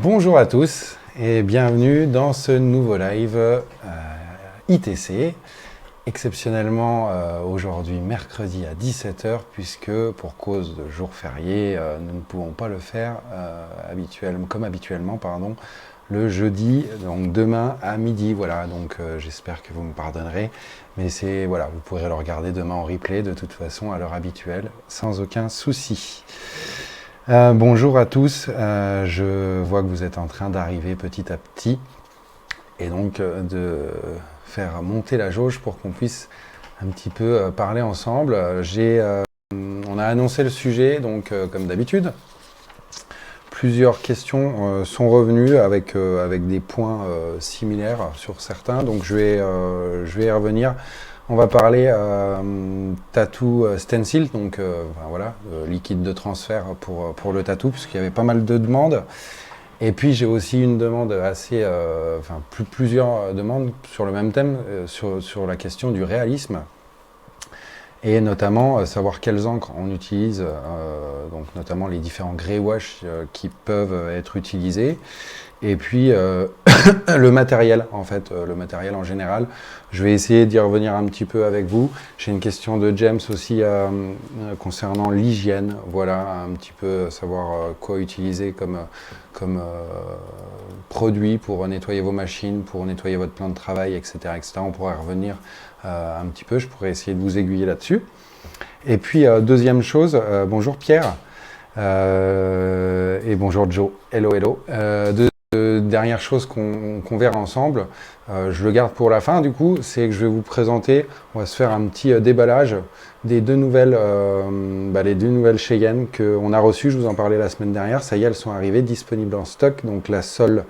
Bonjour à tous et bienvenue dans ce nouveau live ITC. Exceptionnellement aujourd'hui mercredi à 17 h puisque pour cause de jour férié, nous ne pouvons pas le faire comme habituellement le jeudi, donc demain à midi. Voilà, donc j'espère que vous me pardonnerez, mais voilà, vous pourrez le regarder demain en replay de toute façon à l'heure habituelle sans aucun souci. Bonjour à tous, je vois que vous êtes en train d'arriver petit à petit et donc de faire monter la jauge pour qu'on puisse un petit peu parler ensemble. On a annoncé le sujet, donc comme d'habitude. Plusieurs questions sont revenues avec des points similaires sur certains, donc je vais y revenir. On va parler tattoo stencil, donc voilà, liquide de transfert pour le tattoo, puisqu'il y avait pas mal de demandes. Et puis j'ai aussi une demande plusieurs demandes sur le même thème, sur la question du réalisme. Et notamment savoir quelles encres on utilise, donc notamment les différents grey wash qui peuvent être utilisés. Et puis le matériel, en fait, le matériel en général. Je vais essayer d'y revenir un petit peu avec vous. J'ai une question de James aussi concernant l'hygiène. Voilà, un petit peu savoir quoi utiliser comme produit pour nettoyer vos machines, pour nettoyer votre plan de travail, etc. etc. On pourrait revenir un petit peu, je pourrais essayer de vous aiguiller là-dessus. Et puis, deuxième chose, bonjour Pierre, et bonjour Joe, hello hello. Dernière chose qu'on verra ensemble, je le garde pour la fin du coup, c'est que je vais vous présenter, on va se faire un petit déballage des deux nouvelles, les deux nouvelles Cheyenne qu'on a reçues, je vous en parlais la semaine dernière, ça y est, elles sont arrivées, disponibles en stock, donc la Sol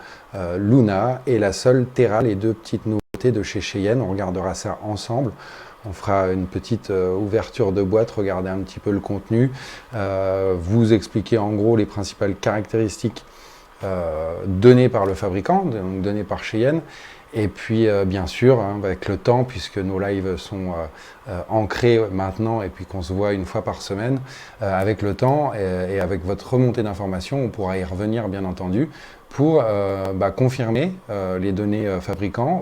Luna et la Sol Terra, les deux petites nouveautés de chez Cheyenne, on regardera ça ensemble. On fera une petite ouverture de boîte, regarder un petit peu le contenu, vous expliquer en gros les principales caractéristiques données par le fabricant, donc données par Cheyenne, et puis bien sûr avec le temps, puisque nos lives sont ancrés maintenant et puis qu'on se voit une fois par semaine, avec le temps et avec votre remontée d'informations, on pourra y revenir bien entendu pour confirmer les données fabricants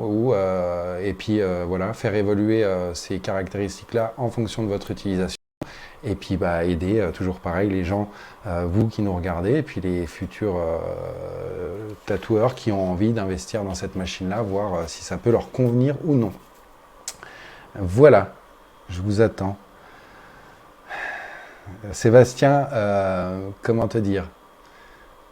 et puis voilà, faire évoluer ces caractéristiques-là en fonction de votre utilisation. Et puis aider, toujours pareil, les gens, vous qui nous regardez, et puis les futurs tatoueurs qui ont envie d'investir dans cette machine-là, voir si ça peut leur convenir ou non. Voilà, je vous attends. Sébastien, comment te dire,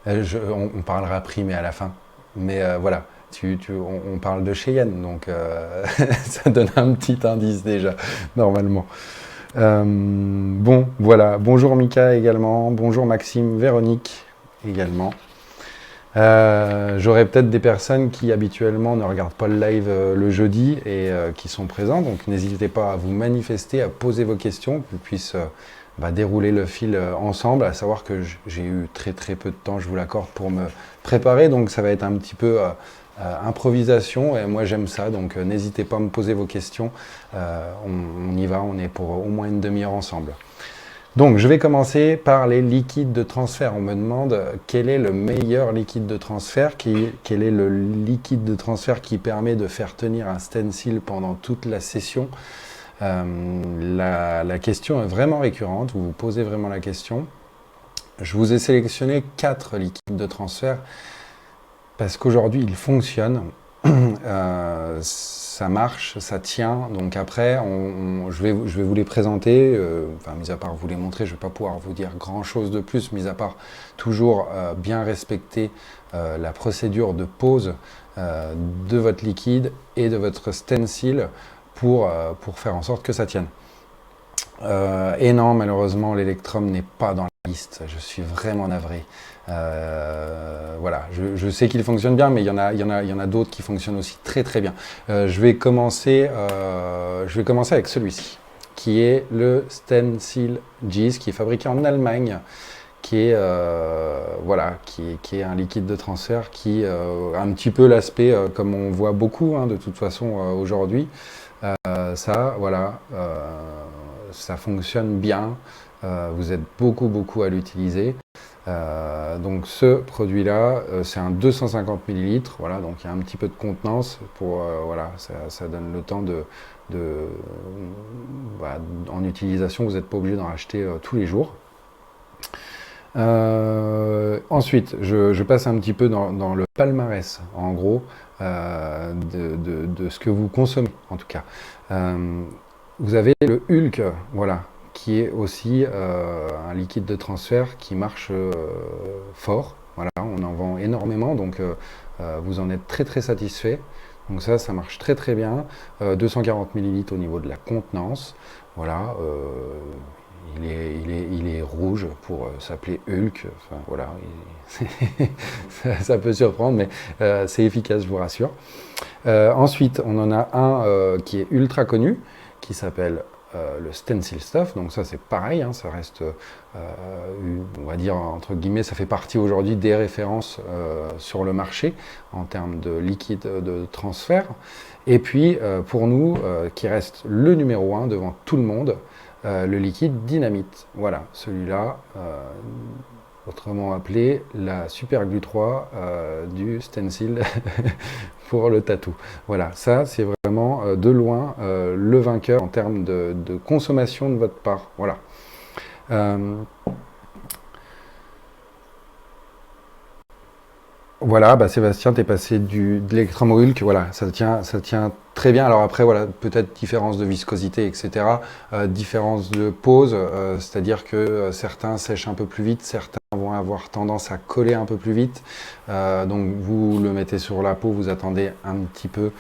on parlera prix, mais à la fin. Mais voilà, on parle de Cheyenne, donc ça donne un petit indice déjà, normalement. Bon, voilà. Bonjour Mika également. Bonjour Maxime, Véronique également. J'aurai peut-être des personnes qui habituellement ne regardent pas le live le jeudi et qui sont présents. Donc n'hésitez pas à vous manifester, à poser vos questions, qu'on puisse dérouler le fil ensemble. À savoir que j'ai eu très peu de temps, je vous l'accorde, pour me préparer. Donc ça va être un petit peu improvisation, et moi j'aime ça, donc n'hésitez pas à me poser vos questions, on y va, on est pour au moins une demi-heure ensemble. Donc je vais commencer par les liquides de transfert. On me demande quel est le meilleur liquide de transfert, quel est le liquide de transfert qui permet de faire tenir un stencil pendant toute la session. La question est vraiment récurrente, vous vous posez vraiment la question. Je vous ai sélectionné 4 liquides de transfert parce qu'aujourd'hui, il fonctionne, ça marche, ça tient. Donc après, je vais vous les présenter, mis à part vous les montrer, je ne vais pas pouvoir vous dire grand-chose de plus, mis à part toujours bien respecter la procédure de pose de votre liquide et de votre stencil pour faire en sorte que ça tienne. Et non, malheureusement, l'Electrum n'est pas dans la liste, je suis vraiment navré. Voilà, je sais qu'il fonctionne bien, mais il y en a d'autres qui fonctionnent aussi très bien. Je vais commencer avec celui-ci, qui est le Stencil Gis, qui est fabriqué en Allemagne, qui est un liquide de transfert qui a un petit peu l'aspect, comme on voit beaucoup de toute façon aujourd'hui. Ça fonctionne bien, vous êtes beaucoup à l'utiliser. Donc ce produit-là, c'est un 250 ml, voilà, donc il y a un petit peu de contenance pour, voilà, ça donne le temps voilà, en utilisation, vous n'êtes pas obligé d'en acheter tous les jours. Ensuite, je passe un petit peu dans le palmarès, en gros, de ce que vous consommez, en tout cas. Vous avez le Hulk, voilà, qui est aussi un liquide de transfert qui marche fort. Voilà, on en vend énormément, donc vous en êtes très très satisfait. Donc ça marche très très bien. 240 ml au niveau de la contenance. Voilà, il est rouge pour s'appeler Hulk. Enfin, voilà, ça peut surprendre, mais c'est efficace, je vous rassure. Ensuite, on en a un qui est ultra connu, qui s'appelle le Stencil Stuff. Donc ça, c'est pareil, hein, ça reste, on va dire, entre guillemets, ça fait partie aujourd'hui des références sur le marché en termes de liquide de transfert. Et puis, pour nous, qui reste le numéro 1 devant tout le monde, le liquide dynamite. Voilà, celui-là, autrement appelé la Super Glue 3 du stencil pour le tatou. Voilà, ça c'est vraiment de loin le vainqueur en termes de consommation de votre part. Voilà. Voilà, bah Sébastien, t'es passé de l'Electrum au Hulk, voilà, ça tient très bien. Alors après, voilà, peut-être différence de viscosité, etc. Différence de pose, c'est-à-dire que certains sèchent un peu plus vite, certains vont avoir tendance à coller un peu plus vite. Donc vous le mettez sur la peau, vous attendez un petit peu,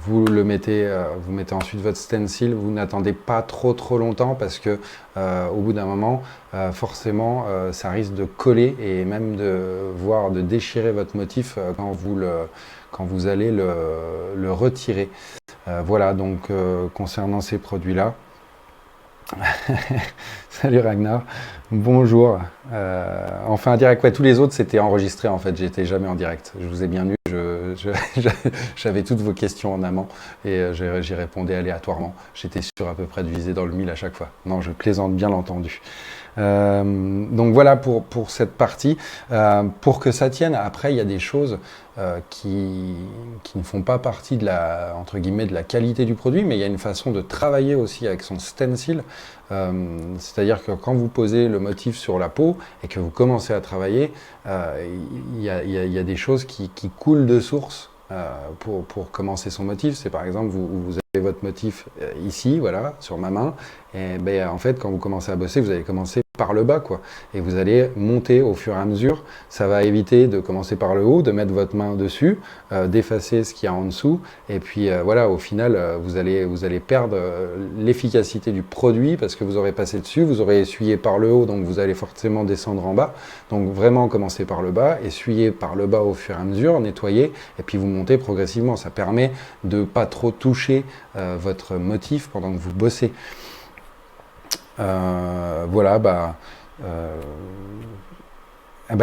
vous mettez ensuite votre stencil, vous n'attendez pas trop longtemps parce que au bout d'un moment, forcément, ça risque de coller et même de déchirer votre motif quand vous allez le retirer. Voilà, donc concernant ces produits-là. Salut Ragnar, bonjour. Enfin, direct, ouais, tous les autres c'était enregistré en fait, j'étais jamais en direct. Je vous ai bien eu, j'avais toutes vos questions en amont et j'y répondais aléatoirement. J'étais sûr à peu près de viser dans le 1000 à chaque fois. Non, je plaisante, bien entendu. Donc voilà pour cette partie. Pour que ça tienne, après il y a des choses qui ne font pas partie de la, entre guillemets, de la qualité du produit, mais il y a une façon de travailler aussi avec son stencil. C'est-à-dire que quand vous posez le motif sur la peau et que vous commencez à travailler, il y a des choses qui coulent de source. Pour commencer son motif, c'est par exemple vous avez votre motif ici, voilà, sur ma main, et ben, en fait quand vous commencez à bosser, vous allez commencer par le bas, quoi, et vous allez monter au fur et à mesure. Ça va éviter de commencer par le haut, de mettre votre main dessus, d'effacer ce qu'il y a en dessous, et puis voilà, au final vous allez perdre l'efficacité du produit parce que vous aurez passé dessus, vous aurez essuyé par le haut, donc vous allez forcément descendre en bas. Donc vraiment commencer par le bas, essuyer par le bas au fur et à mesure, nettoyer, et puis vous montez progressivement. Ça permet de ne pas trop toucher votre motif pendant que vous bossez. Voilà,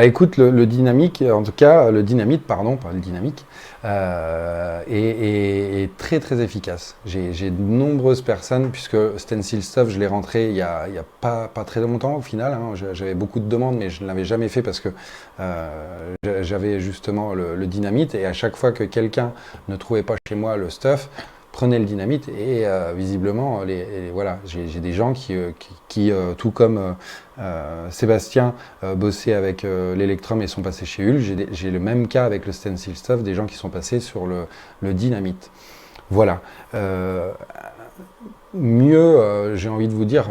écoute, le dynamique, en tout cas, le dynamite, pardon, pas le dynamique, est très très efficace. J'ai de nombreuses personnes, puisque Stencil Stuff, je l'ai rentré il y a pas très longtemps au final, hein. J'avais beaucoup de demandes, mais je ne l'avais jamais fait parce que j'avais justement le dynamite, et à chaque fois que quelqu'un ne trouvait pas chez moi le stuff, prenez le dynamite, et visiblement, voilà, j'ai des gens qui tout comme Sébastien, bossaient avec l'Electrum et sont passés chez Hulk. J'ai le même cas avec le Stencil Stuff, des gens qui sont passés sur le dynamite. Voilà. Mieux, j'ai envie de vous dire,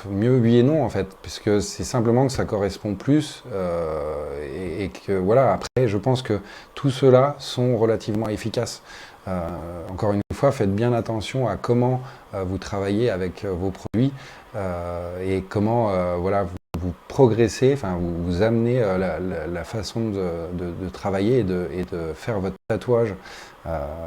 mieux oui et non en fait, puisque c'est simplement que ça correspond plus et que voilà, après je pense que tous ceux-là sont relativement efficaces. Encore une fois, faites bien attention à comment vous travaillez avec vos produits et comment voilà, vous progressez, enfin vous amenez la façon de travailler et de faire votre tatouage.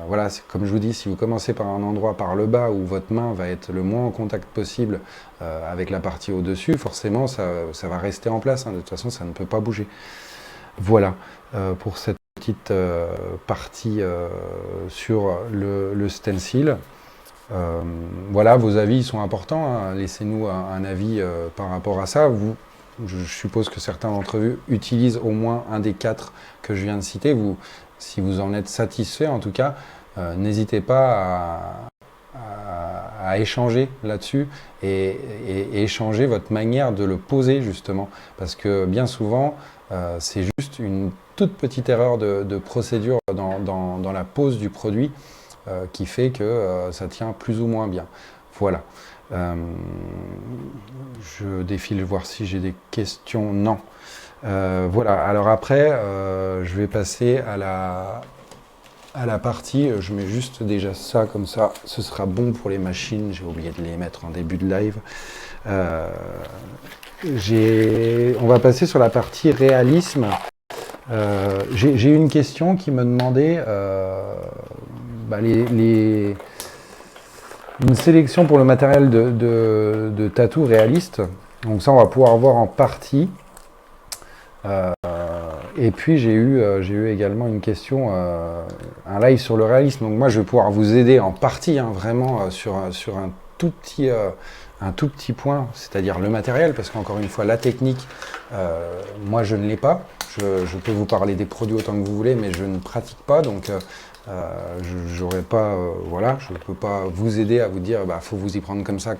Voilà, comme je vous dis, si vous commencez par un endroit par le bas où votre main va être le moins en contact possible avec la partie au-dessus, forcément ça va rester en place, hein. De toute façon ça ne peut pas bouger. Voilà pour cette petite partie sur le stencil. Voilà, vos avis sont importants, hein. Laissez-nous un avis par rapport à ça. je suppose que certains d'entre vous utilisent au moins un des 4 que je viens de citer. Si vous en êtes satisfait, en tout cas, n'hésitez pas à échanger là-dessus et échanger votre manière de le poser, justement. Parce que bien souvent, c'est juste une toute petite erreur de procédure dans la pose du produit qui fait que ça tient plus ou moins bien. Voilà. Je défile voir si j'ai des questions. Non. Voilà. Alors après, je vais passer à la partie. Je mets juste déjà ça comme ça. Ce sera bon pour les machines. J'ai oublié de les mettre en début de live. On va passer sur la partie réalisme. J'ai une question qui me demandait une sélection pour le matériel de tatou réaliste. Donc ça, on va pouvoir voir en partie. Et puis j'ai eu également une question, un live sur le réalisme. Donc moi, je vais pouvoir vous aider en partie, hein, vraiment sur un tout petit point, c'est-à-dire le matériel, parce qu'encore une fois, la technique, moi je ne l'ai pas. Je peux vous parler des produits autant que vous voulez, mais je ne pratique pas, donc j'aurais pas, voilà, je ne peux pas vous aider à vous dire, faut vous y prendre comme ça,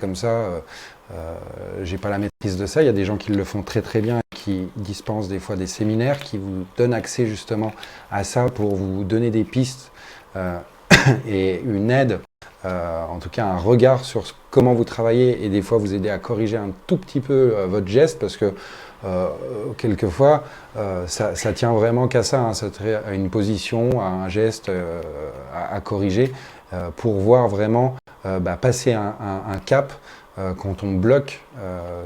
j'ai pas la maîtrise de ça. Il y a des gens qui le font très très bien, qui dispensent des fois des séminaires, qui vous donnent accès justement à ça pour vous donner des pistes et une aide, en tout cas un regard sur comment vous travaillez et des fois vous aider à corriger un tout petit peu votre geste, parce que quelquefois ça tient vraiment qu'à ça, hein, à une position, à un geste à corriger pour voir vraiment passer un cap quand on bloque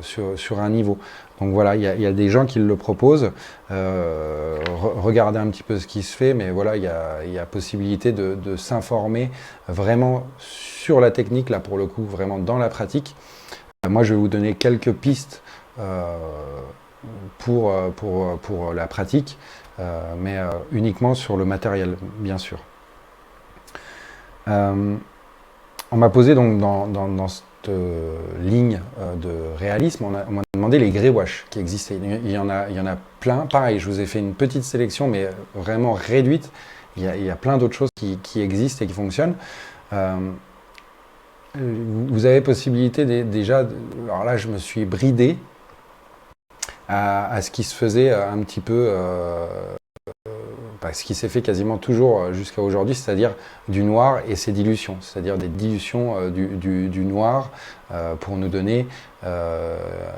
sur un niveau. Donc voilà, il y a des gens qui le proposent. Regardez un petit peu ce qui se fait, mais voilà, il y a possibilité de s'informer vraiment sur la technique, là pour le coup, vraiment dans la pratique. Moi, je vais vous donner quelques pistes pour la pratique, mais uniquement sur le matériel, bien sûr. On m'a posé donc dans cette ligne de réalisme, on m'a demandé les grey wash qui existaient. Il y en a plein. Pareil, je vous ai fait une petite sélection, mais vraiment réduite. Il y a plein d'autres choses qui existent et qui fonctionnent. Vous avez possibilité déjà, alors là je me suis bridé à ce qui se faisait un petit peu, ce qui s'est fait quasiment toujours jusqu'à aujourd'hui, c'est-à-dire du noir et ses dilutions, c'est-à-dire des dilutions du noir pour nous donner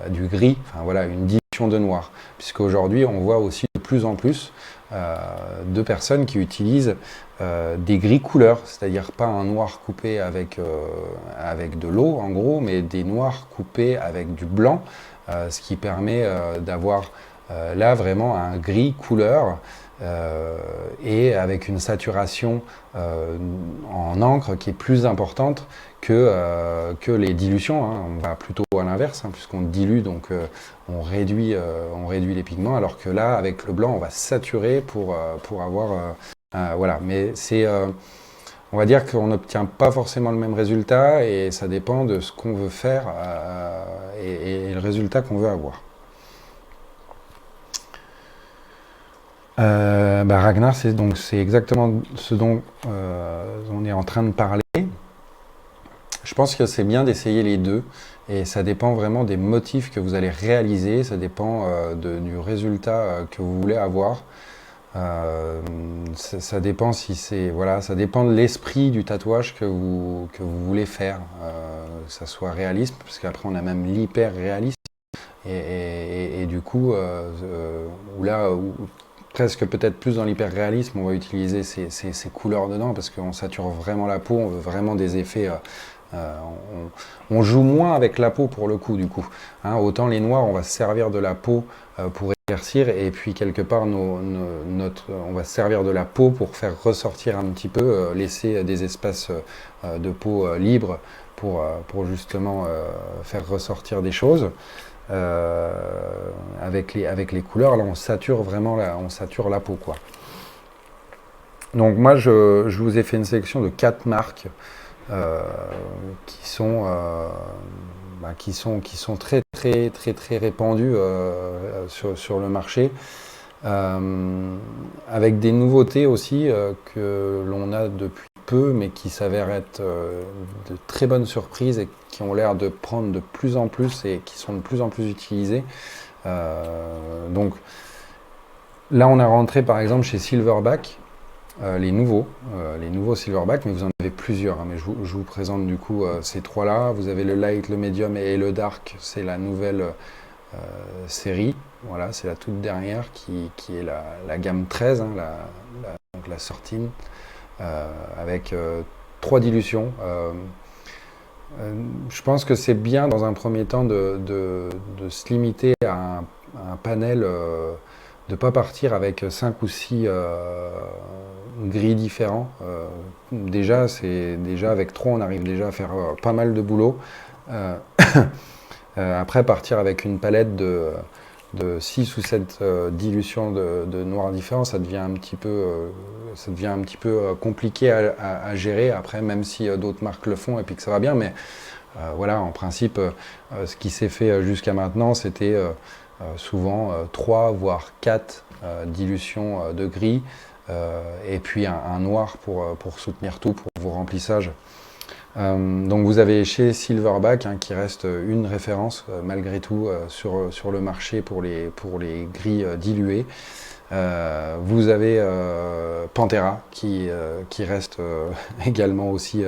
du gris, enfin voilà, une dilution de noir. Puisqu'aujourd'hui, on voit aussi de plus en plus de personnes qui utilisent des gris couleurs, c'est-à-dire pas un noir coupé avec de l'eau en gros, mais des noirs coupés avec du blanc, ce qui permet d'avoir là vraiment un gris couleur et avec une saturation en encre qui est plus importante que les dilutions, hein. On va plutôt à l'inverse, hein, puisqu'on dilue, donc on réduit les pigments, alors que là, avec le blanc, on va saturer pour avoir... voilà, mais c'est... on va dire qu'on n'obtient pas forcément le même résultat, et ça dépend de ce qu'on veut faire et le résultat qu'on veut avoir. Ragnar, c'est exactement ce dont on est en train de parler. Je pense que c'est bien d'essayer les deux, et ça dépend vraiment des motifs que vous allez réaliser, ça dépend du résultat que vous voulez avoir. Ça dépend si c'est, voilà, ça dépend de l'esprit du tatouage que vous voulez faire, que ça soit réaliste, parce qu'après on a même l'hyper réaliste, et du coup presque peut-être plus dans l'hyper-réalisme, on va utiliser ces couleurs dedans, parce qu'on sature vraiment la peau, on veut vraiment des effets... on joue moins avec la peau pour le coup, du coup. Hein, autant les noirs, on va se servir de la peau pour éclaircir, et puis quelque part, on va se servir de la peau pour faire ressortir un petit peu, laisser des espaces de peau libres pour justement faire ressortir des choses. Avec les couleurs, là on sature vraiment la peau, quoi. Donc moi je vous ai fait une sélection de 4 marques euh, qui sont, très très très très répandus sur le marché. Avec des nouveautés aussi que l'on a depuis peu, mais qui s'avèrent être de très bonnes surprises et qui ont l'air de prendre de plus en plus et qui sont de plus en plus utilisées. Donc là, on a rentré par exemple chez Silverback, les nouveaux Silverback, mais vous en avez plusieurs. Mais je vous présente du coup ces trois-là. Vous avez le Light, le Medium et le Dark, c'est la nouvelle série. Voilà, c'est la toute dernière qui est la gamme 13, hein, donc la sortine, avec 3 dilutions. Je pense que c'est bien dans un premier temps de se limiter à un panel, de ne pas partir avec 5 ou 6 gris différents. Déjà avec 3, on arrive déjà à faire pas mal de boulot. Euh, Après, partir avec une palette de 6 ou 7 dilutions de noirs différents, ça devient un petit peu compliqué à gérer. Après, même si d'autres marques le font et puis que ça va bien, mais voilà, en principe, ce qui s'est fait jusqu'à maintenant, c'était souvent 3 voire 4 dilutions de gris et puis un noir pour soutenir tout, pour vos remplissages. Donc vous avez chez Silverback, hein, qui reste une référence malgré tout sur le marché pour les gris dilués. Vous avez Pantera qui reste également aussi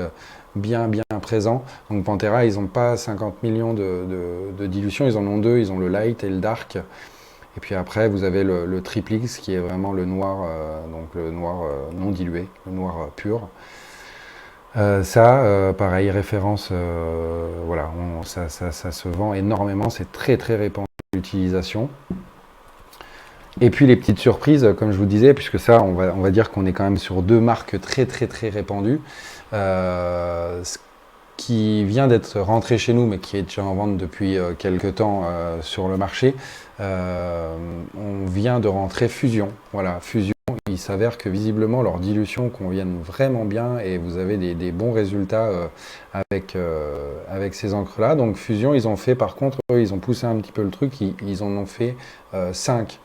bien présent. Donc Pantera, ils n'ont pas 50 millions de dilutions, ils en ont 2, ils ont le Light et le Dark. Et puis après, vous avez le Triple X qui est vraiment le noir, donc le noir non dilué, le noir pur. Pareil, référence, voilà, ça se vend énormément, c'est très très répandu l'utilisation. Et puis les petites surprises, comme je vous disais, puisque ça, on va dire qu'on est quand même sur 2 marques très très très répandues. Ce qui vient d'être rentré chez nous, mais qui est déjà en vente depuis quelques temps sur le marché, on vient de rentrer Fusion. Voilà, Fusion. Il s'avère que visiblement leurs dilutions conviennent vraiment bien et vous avez des bons résultats avec ces encres-là. Donc Fusion, ils ont fait, par contre, eux, ils ont poussé un petit peu le truc, ils en ont fait 5.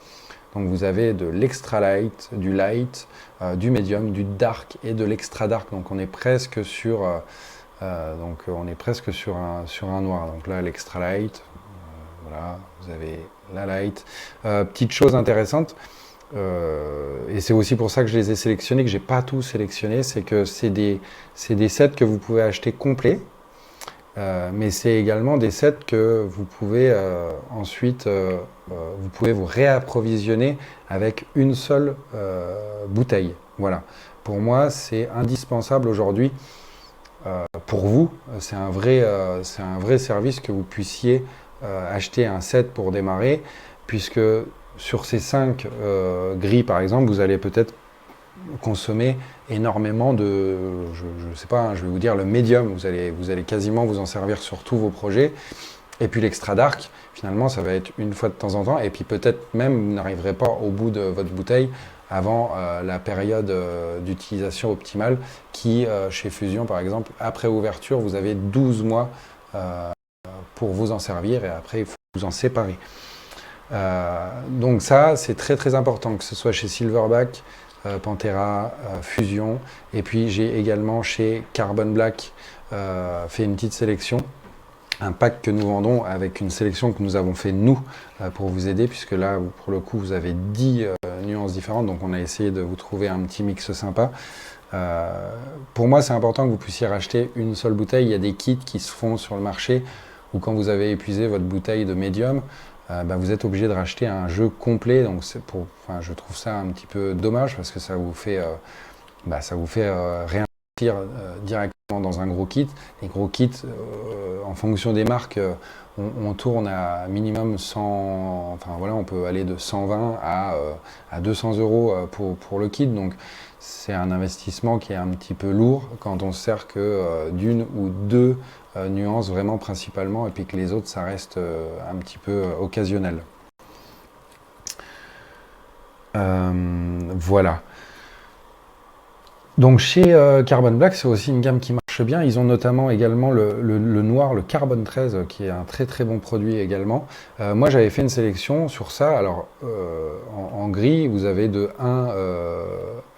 Donc vous avez de l'extra light, du light, du medium, du dark et de l'extra dark. Donc on est presque sur, sur un noir. Donc là, l'extra light, voilà, vous avez la light. Petite chose intéressante. Et c'est aussi pour ça que je les ai sélectionnés, que j'ai pas tout sélectionné, c'est que c'est des sets que vous pouvez acheter complets, mais c'est également des sets que vous pouvez ensuite vous pouvez vous réapprovisionner avec une seule bouteille. Voilà. Pour moi, c'est indispensable aujourd'hui. Pour vous, c'est un vrai service que vous puissiez acheter un set pour démarrer, puisque sur ces 5 gris, par exemple, vous allez peut-être consommer énormément de, je ne sais pas, hein, je vais vous dire le médium, vous allez quasiment vous en servir sur tous vos projets. Et puis l'extra dark, finalement, ça va être une fois de temps en temps, et puis peut-être même vous n'arriverez pas au bout de votre bouteille avant la période d'utilisation optimale qui, chez Fusion par exemple, après ouverture, vous avez 12 mois pour vous en servir, et après il faut vous en séparer. Donc ça, c'est très très important, que ce soit chez Silverback, Pantera, Fusion, et puis j'ai également chez Carbon Black fait une petite sélection, un pack que nous vendons avec une sélection que nous avons fait nous pour vous aider, puisque là, pour le coup, vous avez 10 nuances différentes, donc on a essayé de vous trouver un petit mix sympa. Pour moi, c'est important que vous puissiez racheter une seule bouteille. Il y a des kits qui se font sur le marché où quand vous avez épuisé votre bouteille de médium, vous êtes obligé de racheter un jeu complet. Donc je trouve ça un petit peu dommage parce que ça vous fait réinvestir directement dans un gros kit. Les gros kits, en fonction des marques, on tourne à minimum 100, enfin voilà, on peut aller de 120 à 200 euros pour le kit. Donc c'est un investissement qui est un petit peu lourd quand on se sert que d'une ou deux nuances vraiment principalement, et puis que les autres ça reste un petit peu occasionnel. Voilà. Donc chez Carbon Black, c'est aussi une gamme qui marche marche bien. Ils ont notamment également le noir, le Carbone 13, qui est un très très bon produit également. Moi, j'avais fait une sélection sur ça. Alors, en gris, vous avez de 1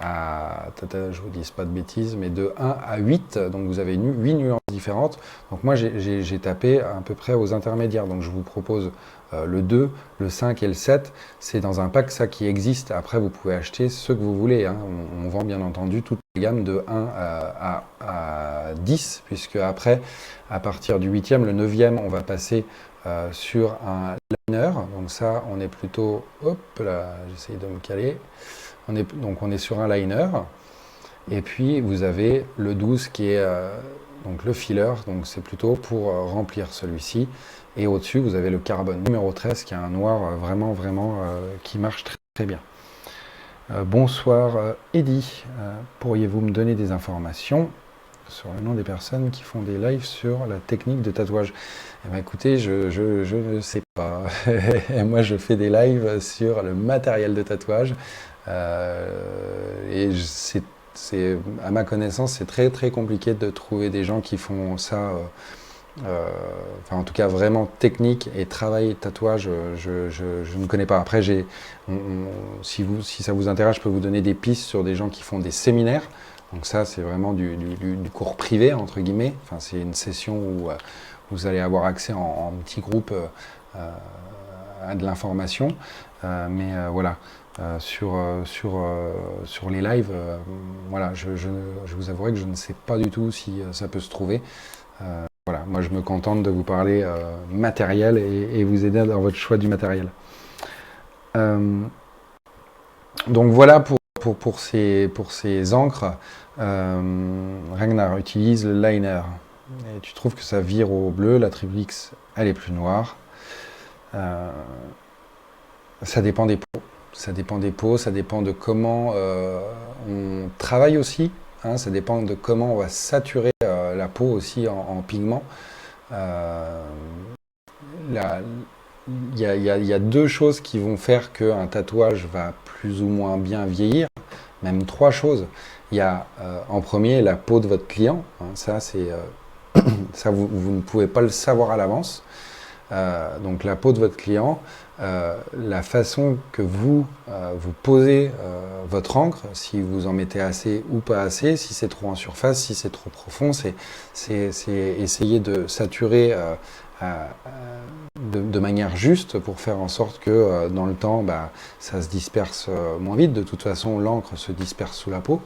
à, je vous dis pas de bêtises, mais de 1 à 8. Donc, vous avez 8 nuances différentes. Donc, moi, j'ai tapé à peu près aux intermédiaires. Donc, je vous propose le 2, le 5 et le 7. C'est dans un pack ça qui existe. Après, vous pouvez acheter ce que vous voulez. Hein. On vend bien entendu toute la gamme de 1 à 10, puisque après, à partir du 8e, le 9e, on va passer sur un liner. Donc ça, on est plutôt... Hop là, j'essaye de me caler. Donc on est sur un liner. Et puis, vous avez le 12 qui est donc le filler. Donc c'est plutôt pour remplir celui-ci. Et au-dessus, vous avez le carbone numéro 13 qui est un noir vraiment qui marche très, très bien. Bonsoir Eddy, pourriez-vous me donner des informations sur le nom des personnes qui font des lives sur la technique de tatouage? Eh bien, écoutez, je ne sais pas. Moi, je fais des lives sur le matériel de tatouage. Et à ma connaissance, c'est très très compliqué de trouver des gens qui font ça. Enfin, en tout cas, vraiment technique et travail tatouage, je ne connais pas. Après, si ça vous intéresse, je peux vous donner des pistes sur des gens qui font des séminaires. Donc ça, c'est vraiment du cours privé, entre guillemets. Enfin, c'est une session où vous allez avoir accès en petit groupe à de l'information. Mais voilà, sur les lives, voilà, je vous avouerai que je ne sais pas du tout si ça peut se trouver. Voilà, moi je me contente de vous parler matériel et vous aider dans votre choix du matériel. Donc voilà pour ces encres. Ragnar utilise le liner. Et tu trouves que ça vire au bleu, la triple X elle est plus noire. Ça dépend des peaux. Ça dépend des peaux, ça dépend de comment on travaille aussi. Hein, ça dépend de comment on va saturer la peau aussi en pigments. Il y a deux choses qui vont faire qu'un tatouage va plus ou moins bien vieillir, même trois choses. Il y a en premier la peau de votre client. Hein, ça, vous ne pouvez pas le savoir à l'avance. Donc la peau de votre client, la façon que vous posez votre encre, si vous en mettez assez ou pas assez, si c'est trop en surface, si c'est trop profond, c'est essayer de saturer de manière juste pour faire en sorte que dans le temps, ça se disperse moins vite. De toute façon, l'encre se disperse sous la peau.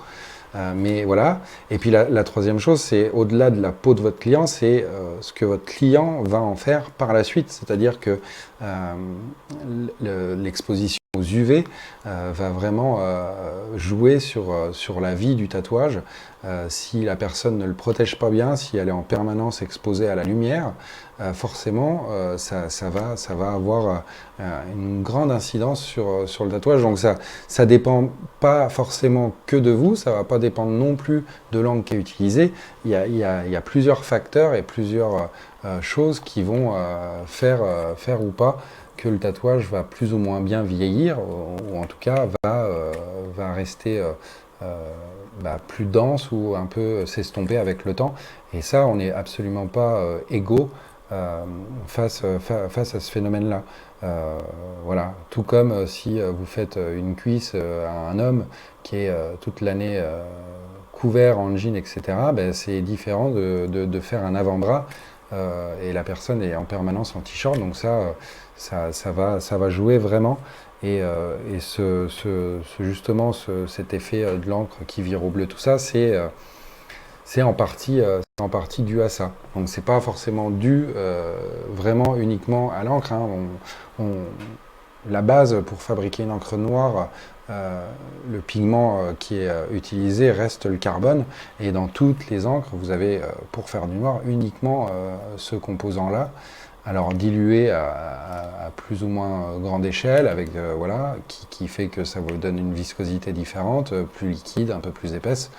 Mais voilà. Et puis la troisième chose, c'est au-delà de la peau de votre client, c'est ce que votre client va en faire par la suite. C'est-à-dire que l'exposition aux UV va vraiment jouer sur la vie du tatouage. Si la personne ne le protège pas bien, si elle est en permanence exposée à la lumière, forcément, ça va avoir une grande incidence sur le tatouage. Donc ça dépend pas forcément que de vous, ça va pas dépendre non plus de l'angle qui est utilisé. Il y a plusieurs facteurs et plusieurs choses qui vont faire ou pas que le tatouage va plus ou moins bien vieillir, ou en tout cas va rester plus dense ou un peu s'estomper avec le temps. Et ça, on n'est absolument pas égaux face à ce phénomène-là. Voilà. Tout comme si vous faites une cuisse à un homme qui est toute l'année couvert en jean, etc., c'est différent de faire un avant-bras et la personne est en permanence en t-shirt. Donc ça va jouer vraiment. Et justement, cet effet de l'encre qui vire au bleu, tout ça, c'est en partie dû à ça. Donc c'est pas forcément dû vraiment uniquement à l'encre. Hein. La base pour fabriquer une encre noire, le pigment qui est utilisé reste le carbone. Et dans toutes les encres, vous avez pour faire du noir uniquement ce composant-là. Alors dilué à plus ou moins grande échelle, avec voilà, qui fait que ça vous donne une viscosité différente, plus liquide, un peu plus épaisse.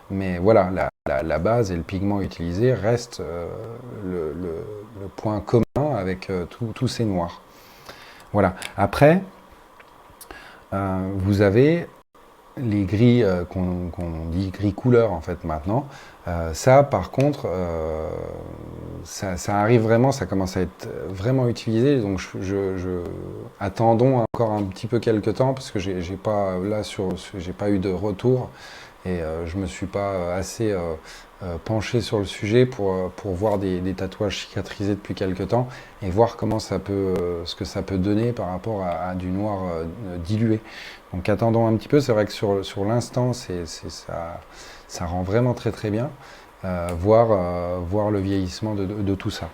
Mais voilà, la base et le pigment utilisé restent le point commun avec tous ces noirs. Voilà. Après, vous avez les gris qu'on dit gris couleur en fait maintenant. Ça par contre, ça arrive vraiment, ça commence à être vraiment utilisé. Donc attendons encore un petit peu quelques temps parce que j'ai pas j'ai pas eu de retour et je me suis pas assez penché sur le sujet pour voir des tatouages cicatrisés depuis quelques temps et voir comment ça peut, ce que ça peut donner par rapport à du noir dilué. Donc attendons un petit peu, c'est vrai que sur l'instant, ça rend vraiment très très bien, voir le vieillissement de tout ça.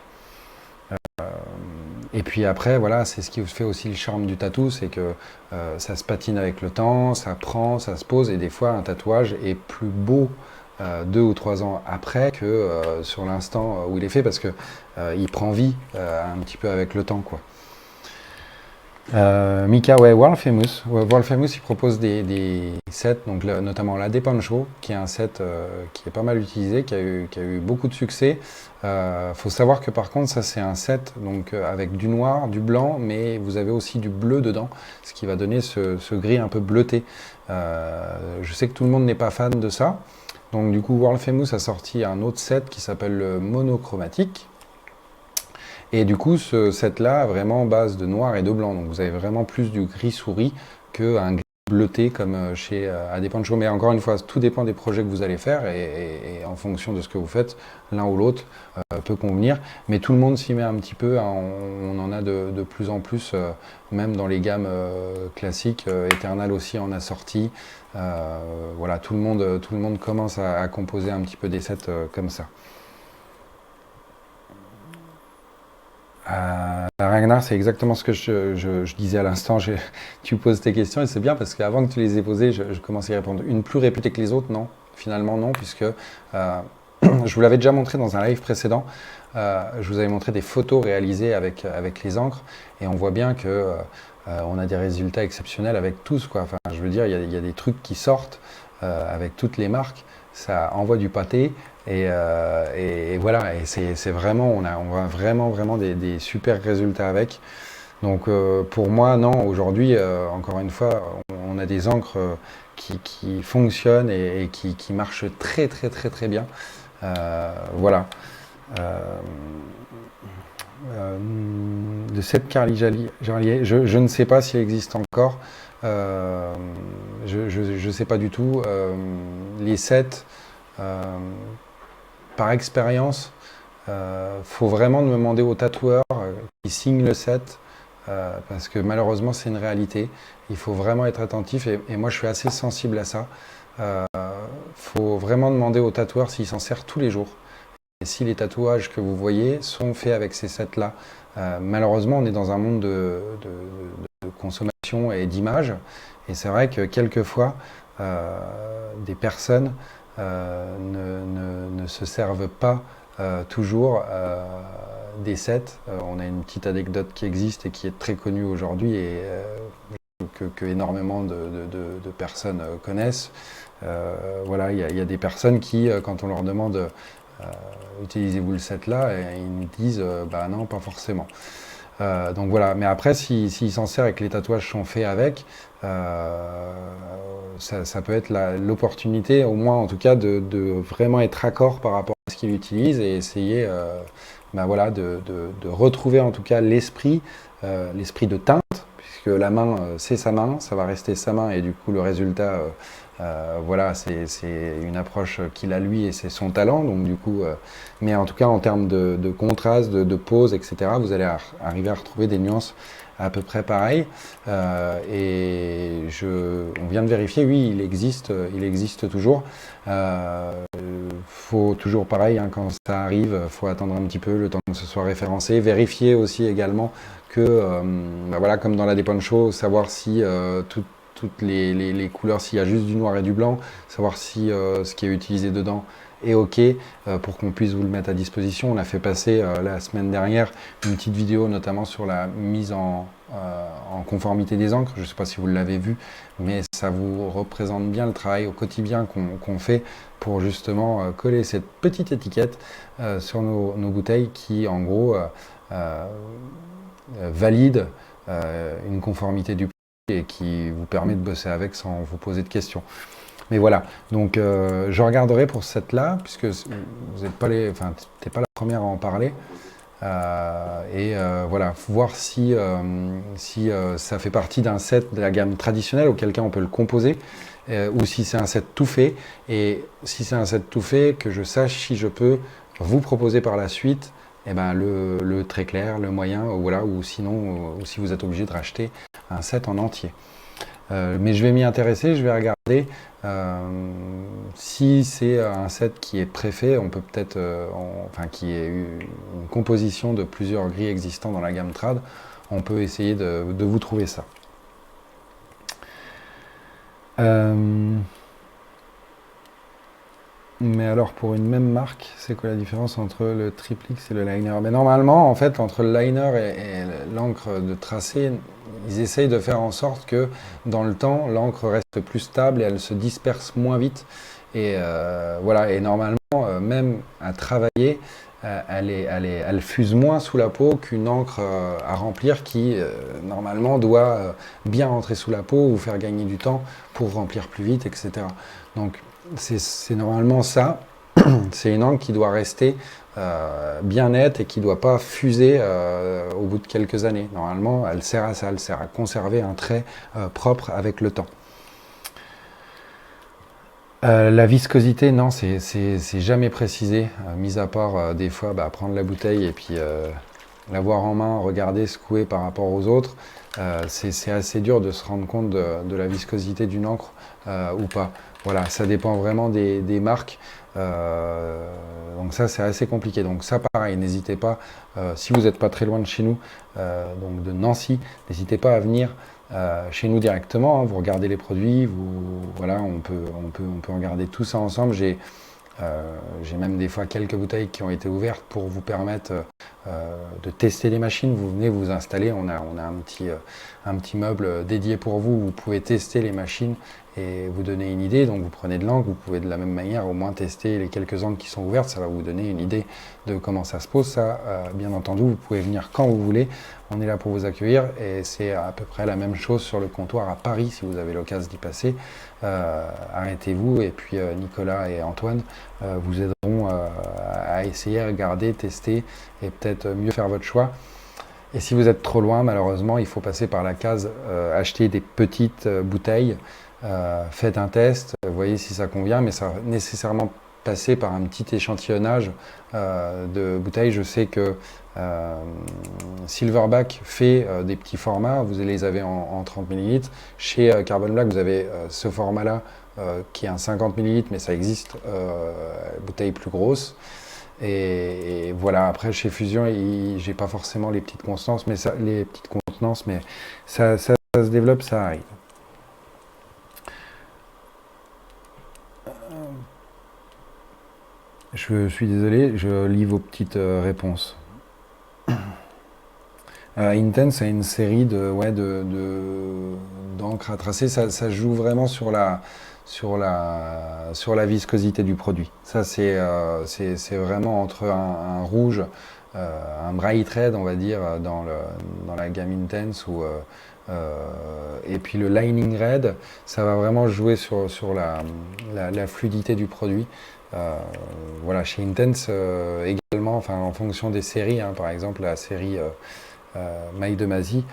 Et puis après, voilà, c'est ce qui fait aussi le charme du tatou, c'est que ça se patine avec le temps, ça prend, ça se pose, et des fois un tatouage est plus beau 2 ou 3 ans après que sur l'instant où il est fait, parce que il prend vie un petit peu avec le temps, quoi. Mika, ouais, World Famous. Ouais, World Famous, il propose des sets, donc notamment la Depancho, qui est un set qui est pas mal utilisé, qui a eu beaucoup de succès. Faut savoir que par contre, ça c'est un set donc avec du noir, du blanc, mais vous avez aussi du bleu dedans, ce qui va donner ce gris un peu bleuté. Je sais que tout le monde n'est pas fan de ça. Donc du coup, World Famous a sorti un autre set qui s'appelle le monochromatique. Et du coup, ce set-là, vraiment base de noir et de blanc. Donc vous avez vraiment plus du gris souris qu'un gris bleuté comme chez Adepancho. Mais encore une fois, tout dépend des projets que vous allez faire et en fonction de ce que vous faites, l'un ou l'autre peut convenir. Mais tout le monde s'y met un petit peu, hein. On en a de plus en plus, même dans les gammes classiques. Eternal aussi en a sorti. Voilà, tout le monde commence à composer un petit peu des sets comme ça. Ragnar, c'est exactement ce que je disais à l'instant. Tu poses tes questions et c'est bien parce qu'avant que tu les aies posées, je commençais à y répondre. Une plus réputée que les autres, non. Finalement, non, puisque je vous l'avais déjà montré dans un live précédent. Je vous avais montré des photos réalisées avec les encres et on voit bien que on a des résultats exceptionnels avec tous, quoi. Enfin, je veux dire, il y a des trucs qui sortent avec toutes les marques. Ça envoie du pâté et voilà, et c'est vraiment, on voit vraiment des super résultats avec. Donc pour moi, non, aujourd'hui, encore une fois, on a des encres qui fonctionnent et qui marchent très bien. Voilà. Euh, de cette Carly Jarlier, je ne sais pas s'il existe encore. Je ne sais pas du tout. Les sets, par expérience, faut vraiment demander au tatoueur qui signe le set, parce que malheureusement c'est une réalité. Il faut vraiment être attentif et moi je suis assez sensible à ça. Faut vraiment demander au tatoueur s'il s'en sert tous les jours. Et si les tatouages que vous voyez sont faits avec ces sets-là, malheureusement on est dans un monde de consommation et d'image. Et c'est vrai que quelquefois, des personnes ne se servent pas toujours des sets. On a une petite anecdote qui existe et qui est très connue aujourd'hui et que énormément de personnes connaissent. Voilà, il y a des personnes qui, quand on leur demande utilisez-vous le set là, et ils nous disent bah non, pas forcément. Donc voilà, mais après, s'il s'en sert et que les tatouages sont faits avec, ça peut être l'opportunité, au moins en tout cas, de vraiment être raccord par rapport à ce qu'il utilise et essayer ben voilà, de retrouver en tout cas l'esprit de teinte, puisque la main, c'est sa main, ça va rester sa main et du coup le résultat, voilà, c'est une approche qu'il a lui et c'est son talent, donc du coup, mais en tout cas en termes de contraste, de pose, etc., vous allez arriver à retrouver des nuances à peu près pareilles. Et on vient de vérifier, oui, il existe toujours. Faut toujours pareil, hein, quand ça arrive, faut attendre un petit peu le temps que ce soit référencé. Vérifier aussi également que, bah voilà, comme dans la Depancho, savoir si toutes les couleurs, s'il y a juste du noir et du blanc, savoir si ce qui est utilisé dedans est OK pour qu'on puisse vous le mettre à disposition. On a fait passer la semaine dernière une petite vidéo notamment sur la mise en conformité des encres. Je ne sais pas si vous l'avez vu, mais ça vous représente bien le travail au quotidien qu'on fait pour justement coller cette petite étiquette sur nos bouteilles qui en gros valide une conformité du et qui vous permet de bosser avec sans vous poser de questions. Mais voilà, donc je regarderai pour cette là, puisque vous n'êtes pas t'es pas la première à en parler. Voilà, voir si ça fait partie d'un set de la gamme traditionnelle, auquel cas on peut le composer, ou si c'est un set tout fait. Et si c'est un set tout fait, que je sache si je peux vous proposer par la suite le très clair, le moyen, voilà, ou sinon, ou si vous êtes obligé de racheter un set en entier. Mais je vais m'y intéresser, je vais regarder. Si c'est un set qui est préfet, on peut peut-être, qui est une composition de plusieurs grilles existants dans la gamme trad, on peut essayer de vous trouver ça. Mais alors pour une même marque, c'est quoi la différence entre le Triplix et le liner? Mais normalement, en fait, entre le liner et l'encre de tracé, ils essayent de faire en sorte que dans le temps, l'encre reste plus stable et elle se disperse moins vite. Et voilà, et normalement, même à travailler, elle fuse moins sous la peau qu'une encre à remplir qui, normalement, doit bien rentrer sous la peau ou faire gagner du temps pour remplir plus vite, etc. Donc, c'est normalement ça. C'est une encre qui doit rester bien nette et qui ne doit pas fuser au bout de quelques années. Normalement, elle sert à ça, elle sert à conserver un trait propre avec le temps. La viscosité, non, c'est jamais précisé, mis à part des fois prendre la bouteille et puis l'avoir en main, regarder, secouer par rapport aux autres. C'est assez dur de se rendre compte de la viscosité d'une encre ou pas. Voilà, ça dépend vraiment des marques. Donc ça, c'est assez compliqué. Donc ça, pareil, n'hésitez pas, si vous n'êtes pas très loin de chez nous, donc de Nancy, n'hésitez pas à venir chez nous directement. Hein. Vous regardez les produits, voilà, on peut regarder tout ça ensemble. J'ai même des fois quelques bouteilles qui ont été ouvertes pour vous permettre de tester les machines. Vous venez vous installer, on a un petit meuble dédié pour vous. Vous pouvez tester les machines et vous donner une idée. Donc vous prenez de l'encre, vous pouvez de la même manière au moins tester les quelques encres qui sont ouvertes. Ça va vous donner une idée de comment ça se pose. Ça, bien entendu, vous pouvez venir quand vous voulez. On est là pour vous accueillir et c'est à peu près la même chose sur le comptoir à Paris si vous avez l'occasion d'y passer. Arrêtez-vous et puis Nicolas et Antoine vous aideront à essayer, regarder, tester et peut-être mieux faire votre choix. Et si vous êtes trop loin, malheureusement, il faut passer par la case acheter des petites bouteilles. Faites un test, voyez si ça convient, mais ça va nécessairement passer par un petit échantillonnage de bouteilles. Je sais que Silverback fait des petits formats, vous les avez en 30 ml. Chez Carbon Black, vous avez ce format-là qui est un 50 ml, mais ça existe, bouteilles plus grosses. Et voilà, après chez Fusion, j'ai pas forcément les petites contenances, mais ça se développe, ça arrive. Je suis désolé, je lis vos petites réponses. Intense, c'est une série d'encre à tracer. Ça joue vraiment sur la viscosité du produit. Ça, c'est vraiment entre un rouge, un bright red, on va dire, dans la gamme Intense, et puis le lining red, ça va vraiment jouer sur la fluidité du produit. Voilà, chez Intense également, en fonction des séries, hein, par exemple la série Maille de Mazie,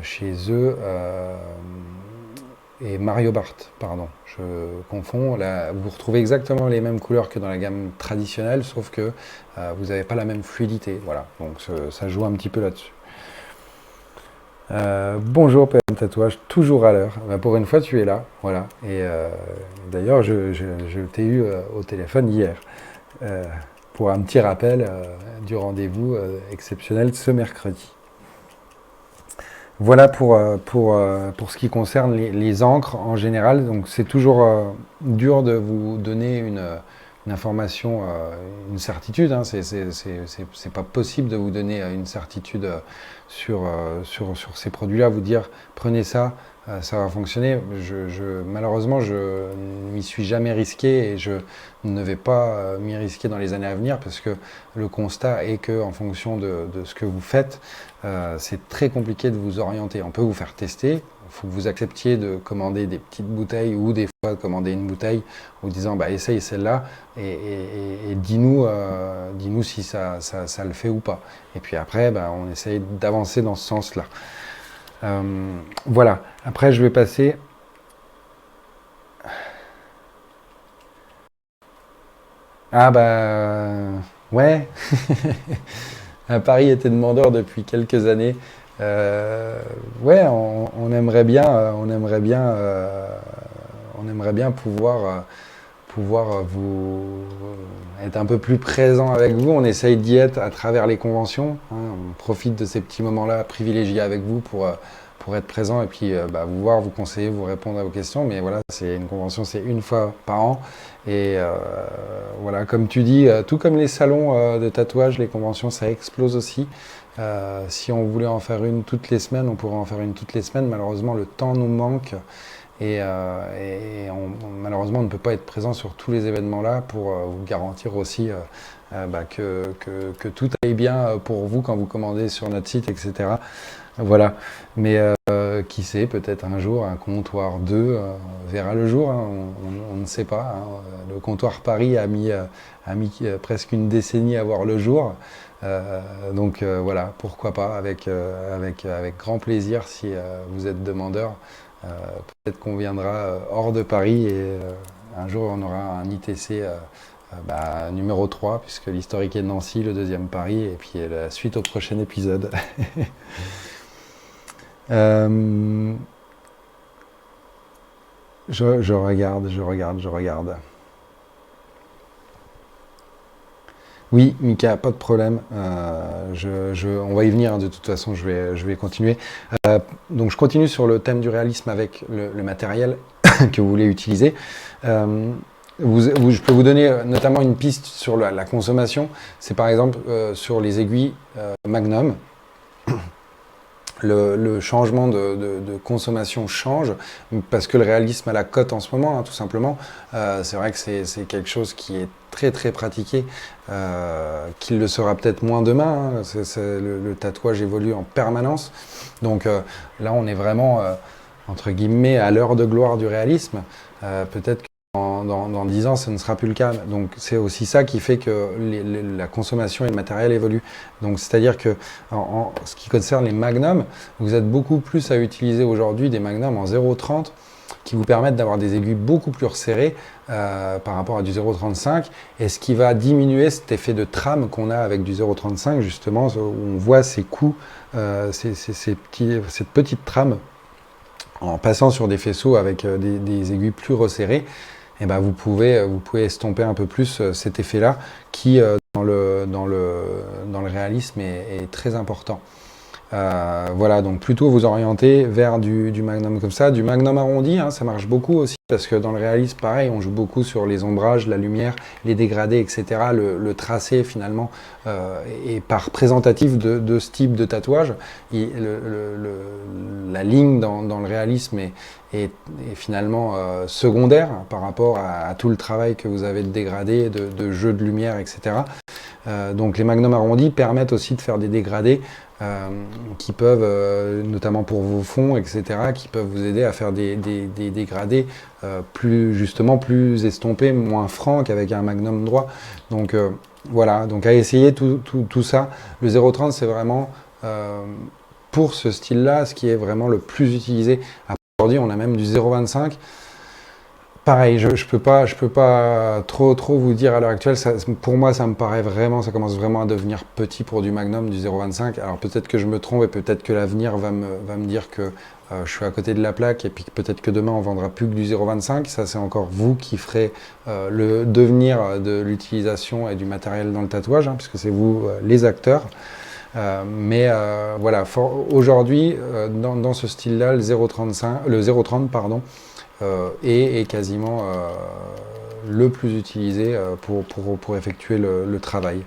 chez eux, et Mario Bart, pardon, je confonds. Là, vous retrouvez exactement les mêmes couleurs que dans la gamme traditionnelle, sauf que vous n'avez pas la même fluidité. Voilà, donc ça joue un petit peu là-dessus. Bonjour PM Tatouage, toujours à l'heure. Pour une fois, tu es là, voilà. Et d'ailleurs, je t'ai eu au téléphone hier pour un petit rappel du rendez-vous exceptionnel ce mercredi. Voilà pour ce qui concerne les encres en général. Donc c'est toujours dur de vous donner une information, une certitude. Hein. C'est pas possible de vous donner une certitude sur ces produits-là. Vous dire prenez ça ça va fonctionner. Malheureusement, je ne m'y suis jamais risqué et je ne vais pas m'y risquer dans les années à venir parce que le constat est que en fonction de ce que vous faites, c'est très compliqué de vous orienter. On peut vous faire tester. Il faut que vous acceptiez de commander des petites bouteilles ou des fois de commander une bouteille en vous disant bah, essaye celle-là et dis-nous si ça le fait ou pas. Et puis après, bah, on essaye d'avancer dans ce sens-là. Voilà. Après, je vais passer. Ah bah ouais. Paris était demandeur depuis quelques années. Euh, ouais, on aimerait bien pouvoir vous être un peu plus présent avec vous. On essaye d'y être à travers les conventions, hein. On profite de ces petits moments-là privilégiés avec vous pour être présent et puis bah, vous voir, vous conseiller, vous répondre à vos questions. Mais voilà, c'est une convention, c'est une fois par an. Et voilà, comme tu dis, tout comme les salons de tatouage, les conventions, ça explose aussi. Si on voulait en faire une toutes les semaines, on pourrait en faire une toutes les semaines. Malheureusement, le temps nous manque. Malheureusement, on ne peut pas être présent sur tous les événements-là pour vous garantir aussi bah, que tout aille bien pour vous quand vous commandez sur notre site, etc. Voilà. Mais qui sait, peut-être un jour, un comptoir 2 verra le jour, hein. On ne sait pas, hein. Le comptoir Paris a mis presque une décennie à voir le jour. Donc voilà, pourquoi pas, avec grand plaisir si vous êtes demandeur. Euh, Peut-être qu'on viendra hors de Paris et un jour on aura un ITC bah, numéro 3 puisque l'historique est de Nancy, le deuxième Paris et puis la suite au prochain épisode. Euh, je regarde. Oui, Mika, pas de problème. On va y venir, hein, de toute façon, je vais continuer. Donc, je continue sur le thème du réalisme avec le matériel que vous voulez utiliser. Euh, je peux vous donner notamment une piste sur la consommation. C'est par exemple sur les aiguilles Magnum. Le changement de consommation change parce que le réalisme a la cote en ce moment, hein, tout simplement. C'est vrai que c'est quelque chose qui est très très pratiqué, qu'il le sera peut-être moins demain, hein. Le tatouage évolue en permanence. Donc là, on est vraiment, entre guillemets, à l'heure de gloire du réalisme. Peut-être que dans 10 ans, ce ne sera plus le cas. Donc c'est aussi ça qui fait que la consommation et le matériel évoluent. Donc c'est-à-dire que en ce qui concerne les magnums, vous êtes beaucoup plus à utiliser aujourd'hui des magnums en 0,30 qui vous permettent d'avoir des aiguilles beaucoup plus resserrées par rapport à du 0,35 et ce qui va diminuer cet effet de trame qu'on a avec du 0,35 justement où on voit ces coups, cette petite trame en passant sur des faisceaux avec des aiguilles plus resserrées. Et ben vous pouvez estomper un peu plus cet effet-là qui, dans le réalisme, est très important. Voilà, donc plutôt vous orienter vers du magnum comme ça, du magnum arrondi, hein, ça marche beaucoup aussi, parce que dans le réalisme, pareil, on joue beaucoup sur les ombrages, la lumière, les dégradés, etc. Le tracé, finalement, est pas représentatif de ce type de tatouage. La ligne dans le réalisme est finalement secondaire par rapport à tout le travail que vous avez de dégradé, de jeu de lumière, etc. Donc les magnums arrondis permettent aussi de faire des dégradés qui peuvent, notamment pour vos fonds, etc., qui peuvent vous aider à faire des dégradés plus estompés, moins francs qu'avec un magnum droit. Donc voilà, donc à essayer tout ça. Le 0,30 c'est vraiment pour ce style-là ce qui est vraiment le plus utilisé. Aujourd'hui on a même du 0,25. Pareil, je peux pas trop vous dire à l'heure actuelle. Pour moi, ça me paraît vraiment, ça commence vraiment à devenir petit pour du Magnum, du 0,25. Alors peut-être que je me trompe et peut-être que l'avenir va me dire que je suis à côté de la plaque et puis peut-être que demain on vendra plus que du 0,25. Ça, c'est encore vous qui ferez le devenir de l'utilisation et du matériel dans le tatouage, hein, puisque c'est vous les acteurs. Voilà, aujourd'hui, dans ce style-là, le 0,30, pardon, est quasiment le plus utilisé pour effectuer le travail.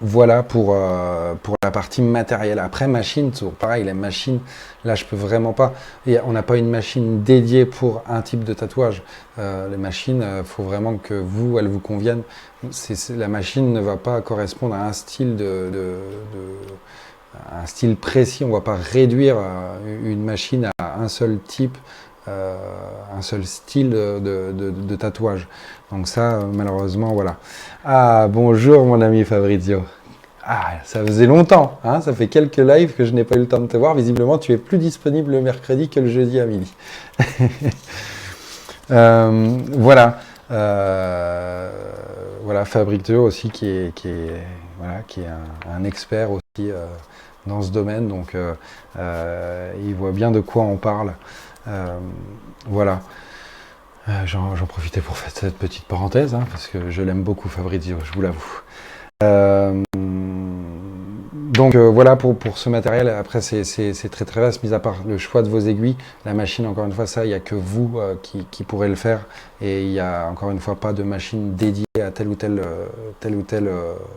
Voilà pour la partie matérielle. Après, machine, toujours pareil, les machines, là, je peux vraiment pas. On n'a pas une machine dédiée pour un type de tatouage. Les machines, il faut vraiment que vous, elles vous conviennent. La machine ne va pas correspondre à un style un style précis. On ne va pas réduire une machine à un seul type, un seul style de tatouage. Donc ça, malheureusement, voilà. Ah, bonjour mon ami Fabrizio. Ah, ça faisait longtemps, hein, ça fait quelques lives que je n'ai pas eu le temps de te voir. Visiblement, tu es plus disponible le mercredi que le jeudi à midi. Voilà. Voilà, Fabrizio aussi voilà, qui est un expert aussi dans ce domaine, donc il voit bien de quoi on parle. Voilà. J'en profitais pour faire cette petite parenthèse, hein, parce que je l'aime beaucoup Fabrizio, je vous l'avoue. Donc voilà pour ce matériel. Après c'est très très vaste, mis à part le choix de vos aiguilles. La machine, encore une fois, ça, il n'y a que vous qui pourrez le faire. Et il n'y a encore une fois pas de machine dédiée à tel ou tel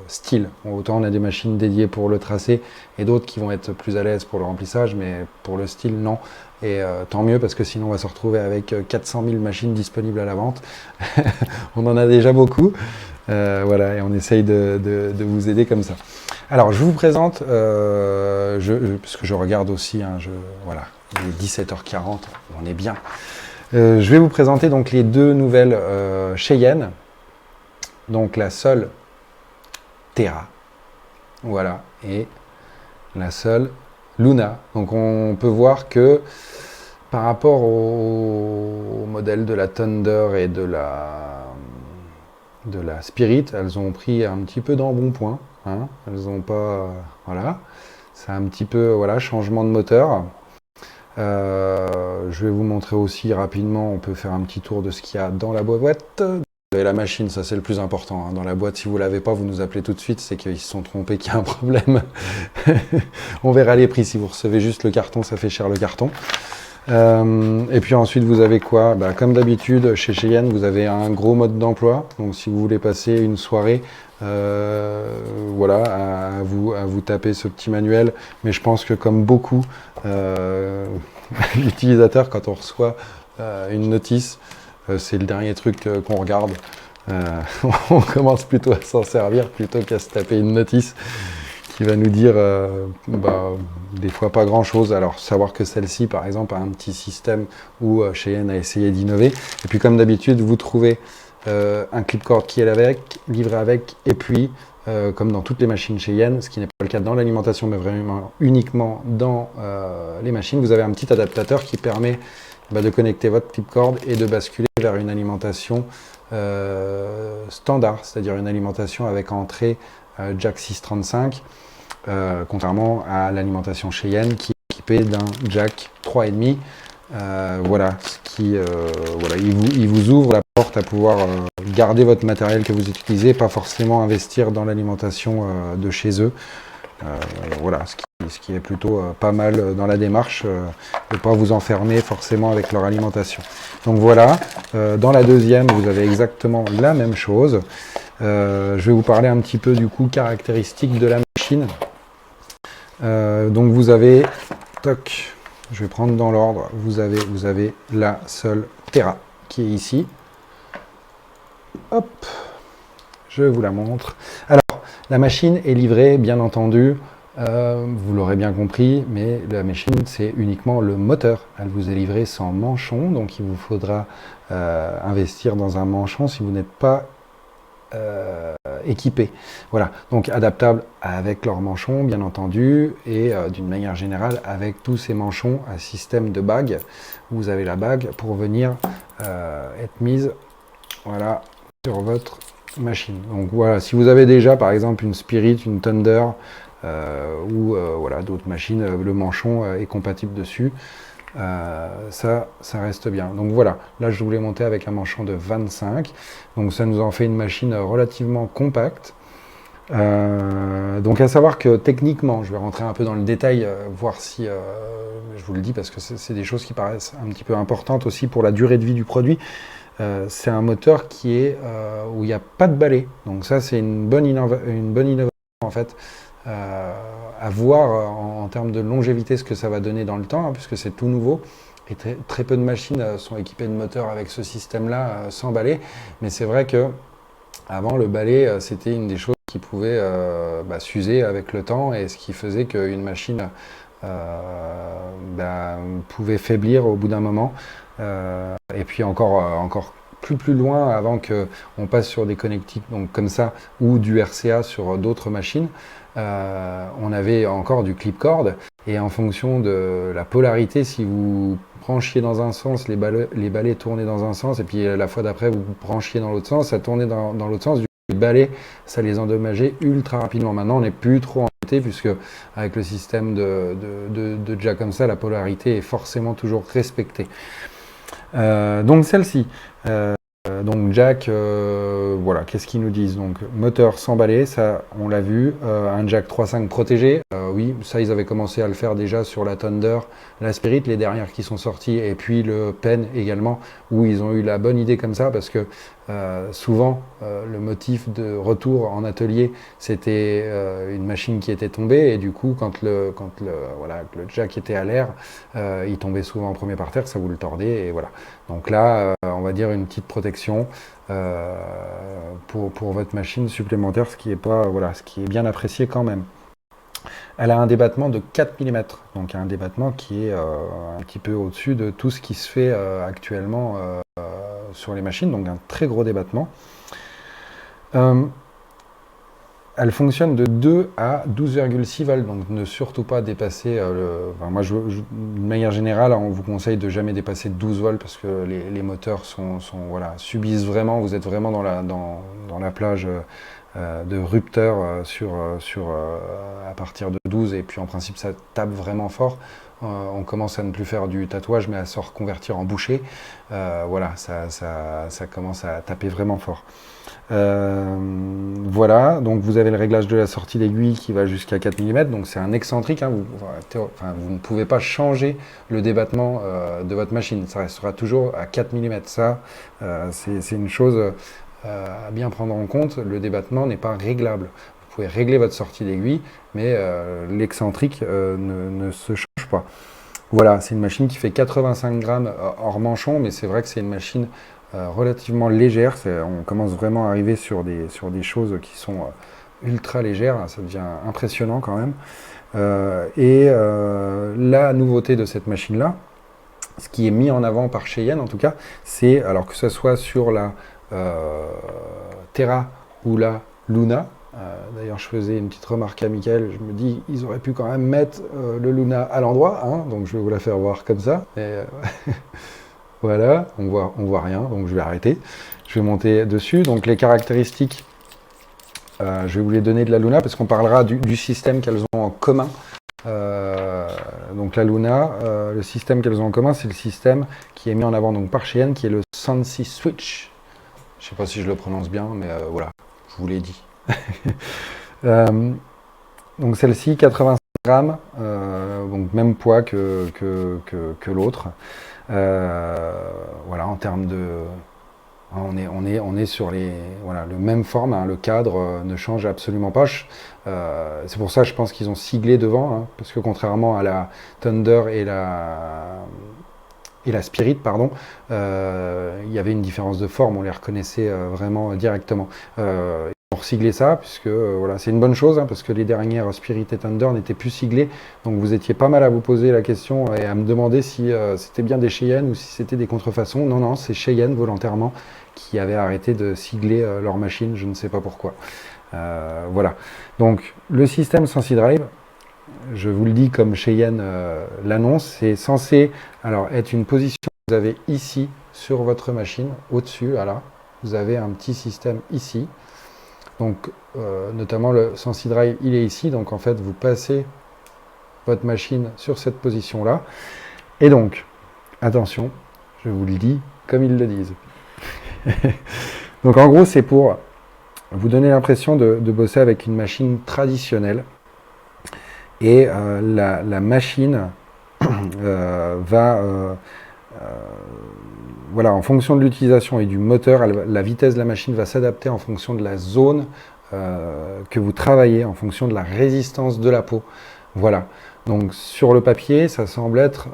style. Autant on a des machines dédiées pour le tracé et d'autres qui vont être plus à l'aise pour le remplissage, mais pour le style, non. Et tant mieux, parce que sinon on va se retrouver avec 400 000 machines disponibles à la vente. On en a déjà beaucoup. Voilà, et on essaye de vous aider comme ça. Alors, je vous présente, parce que je regarde aussi, hein, voilà, il est 17h40, on est bien. Je vais vous présenter donc les deux nouvelles Cheyenne, donc la Sol Terra, voilà, et la Sol Luna. Donc on peut voir que par rapport au modèle de la Thunder et de la Spirit, elles ont pris un petit peu d'embonpoint. Hein, elles n'ont pas... voilà. C'est un petit peu... voilà, changement de moteur. Je vais vous montrer aussi rapidement, on peut faire un petit tour de ce qu'il y a dans la boîte. Vous avez la machine, ça c'est le plus important. Hein. Dans la boîte, si vous ne l'avez pas, vous nous appelez tout de suite, c'est qu'ils se sont trompés, qu'il y a un problème. On verra les prix. Si vous recevez juste le carton, ça fait cher le carton. Et puis ensuite vous avez quoi? Bah, comme d'habitude chez Cheyenne, vous avez un gros mode d'emploi. Donc si vous voulez passer une soirée, voilà, à vous taper ce petit manuel. Mais je pense que comme beaucoup d'utilisateurs, quand on reçoit une notice, c'est le dernier truc qu'on regarde. On commence plutôt à s'en servir plutôt qu'à se taper une notice qui va nous dire des fois pas grand chose. Alors savoir que celle-ci par exemple a un petit système où Cheyenne a essayé d'innover. Et puis comme d'habitude vous trouvez un clipcord qui est livré avec, et puis comme dans toutes les machines Cheyenne, ce qui n'est pas le cas dans l'alimentation mais vraiment uniquement dans les machines, vous avez un petit adaptateur qui permet de connecter votre clipcord et de basculer vers une alimentation standard, c'est-à-dire une alimentation avec entrée jack 635, contrairement à l'alimentation Cheyenne qui est équipée d'un jack 3,5. Voilà, voilà, il vous ouvre la porte à pouvoir garder votre matériel que vous utilisez, pas forcément investir dans l'alimentation de chez eux. Voilà, ce qui est plutôt pas mal dans la démarche, de ne pas vous enfermer forcément avec leur alimentation. Donc voilà, dans la deuxième, vous avez exactement la même chose. Je vais vous parler un petit peu du coup caractéristiques de la machine. Donc vous avez, toc, je vais prendre dans l'ordre, vous avez la Sol Terra qui est ici. Hop, je vous la montre. Alors, la machine est livrée, bien entendu, vous l'aurez bien compris, mais la machine, c'est uniquement le moteur. Elle vous est livrée sans manchon, donc il vous faudra investir dans un manchon si vous n'êtes pas équipé. Voilà, donc adaptable avec leur manchon, bien entendu, et d'une manière générale, avec tous ces manchons à système de bague. Vous avez la bague pour venir être mise, voilà, sur votre machine. Donc voilà, si vous avez déjà par exemple une Spirit, une Thunder ou voilà, d'autres machines, le manchon est compatible dessus, ça reste bien. Donc voilà, là je voulais monter avec un manchon de 25, donc ça nous en fait une machine relativement compacte. Donc à savoir que techniquement, je vais rentrer un peu dans le détail, voir si, je vous le dis parce que c'est des choses qui paraissent un petit peu importantes aussi pour la durée de vie du produit. C'est un moteur qui est où il n'y a pas de balai, donc ça c'est une bonne innovation en fait, à voir en termes de longévité ce que ça va donner dans le temps, hein, puisque c'est tout nouveau. Et très peu de machines sont équipées de moteurs avec ce système-là, sans balai. Mais c'est vrai que avant, le balai, c'était une des choses qui pouvait s'user avec le temps, et ce qui faisait qu'une machine pouvait faiblir au bout d'un moment. Et puis encore plus loin, avant qu'on passe sur des connectiques donc comme ça, ou du RCA sur d'autres machines, on avait encore du clip-cord, et en fonction de la polarité, si vous branchiez dans un sens, les balais tournaient dans un sens, et puis la fois d'après, vous branchiez dans l'autre sens, ça tournait dans l'autre sens. Du coup, les balais, ça les endommageait ultra rapidement. Maintenant, on n'est plus trop embêté, puisque avec le système de jack comme ça, la polarité est forcément toujours respectée. Donc celle-ci, donc jack, voilà, qu'est-ce qu'ils nous disent? Donc moteur sans balai, ça on l'a vu, un jack 3.5 protégé, oui, ça ils avaient commencé à le faire déjà sur la Thunder, la Spirit, les dernières qui sont sorties, et puis le Pen également, où ils ont eu la bonne idée comme ça, parce que souvent le motif de retour en atelier, c'était une machine qui était tombée, et du coup quand le jack était à l'air, il tombait souvent en premier par terre, ça vous le tordait, et voilà. Donc là, on va dire une petite protection pour votre machine supplémentaire, ce qui est bien apprécié quand même. Elle a un débattement de 4 mm, donc un débattement qui est un petit peu au-dessus de tout ce qui se fait actuellement sur les machines, donc un très gros débattement. Elle fonctionne de 2 à 12,6 volts, donc ne surtout pas dépasser d'une manière générale, on vous conseille de jamais dépasser 12 volts, parce que les moteurs subissent vraiment, vous êtes vraiment dans la plage de rupteur à partir de 12, et puis en principe ça tape vraiment fort. On commence à ne plus faire du tatouage, mais à se reconvertir en boucher. Ça commence à taper vraiment fort. Voilà, donc vous avez le réglage de la sortie d'aiguille qui va jusqu'à 4 mm, donc c'est un excentrique, hein, vous ne pouvez pas changer le débattement de votre machine, ça restera toujours à 4 mm. Ça, c'est une chose à bien prendre en compte. Le débattement n'est pas réglable. Vous pouvez régler votre sortie d'aiguille, mais l'excentrique ne se change pas. Voilà, c'est une machine qui fait 85 grammes hors manchon, mais c'est vrai que c'est une machine relativement légère. On commence vraiment à arriver sur des choses qui sont ultra légères. Ça devient impressionnant quand même. La nouveauté de cette machine-là, ce qui est mis en avant par Cheyenne en tout cas, c'est, alors que ce soit sur la Terra ou la Luna, d'ailleurs je faisais une petite remarque à Michael, je me dis ils auraient pu quand même mettre le Luna à l'endroit, hein, donc je vais vous la faire voir comme ça. Voilà, on voit rien, donc je vais arrêter. Je vais monter dessus. Donc les caractéristiques, je vais vous les donner de la Luna, parce qu'on parlera du système qu'elles ont en commun. Donc la Luna, le système qu'elles ont en commun, c'est le système qui est mis en avant donc par Cheyenne, qui est le Sensi Switch. Je ne sais pas si je le prononce bien, mais voilà, je vous l'ai dit. Donc celle-ci, 85 grammes, donc même poids que l'autre. Voilà, en termes de... On est sur le même forme, hein, le cadre ne change absolument pas. C'est pour ça, je pense qu'ils ont siglé devant, hein, parce que contrairement à la Thunder et la Spirit, pardon, il y avait une différence de forme, on les reconnaissait vraiment directement. Ils ont resiglé ça, puisque c'est une bonne chose, hein, parce que les dernières Spirit et Thunder n'étaient plus siglées, donc vous étiez pas mal à vous poser la question et à me demander si c'était bien des Cheyenne ou si c'était des contrefaçons. Non, c'est Cheyenne volontairement qui avait arrêté de sigler leur machine, je ne sais pas pourquoi. Voilà, donc le système Sensi Drive, je vous le dis comme Cheyenne l'annonce, c'est censé être une position que vous avez ici sur votre machine, au-dessus, là, vous avez un petit système ici. Donc notamment le Sensi Drive, il est ici, donc en fait vous passez votre machine sur cette position-là. Et donc, attention, je vous le dis comme ils le disent. Donc en gros, c'est pour vous donner l'impression de bosser avec une machine traditionnelle. Et la machine va, en fonction de l'utilisation et du moteur, la vitesse de la machine va s'adapter en fonction de la zone que vous travaillez en fonction de la résistance de la peau. Voilà. Donc sur le papier, ça semble être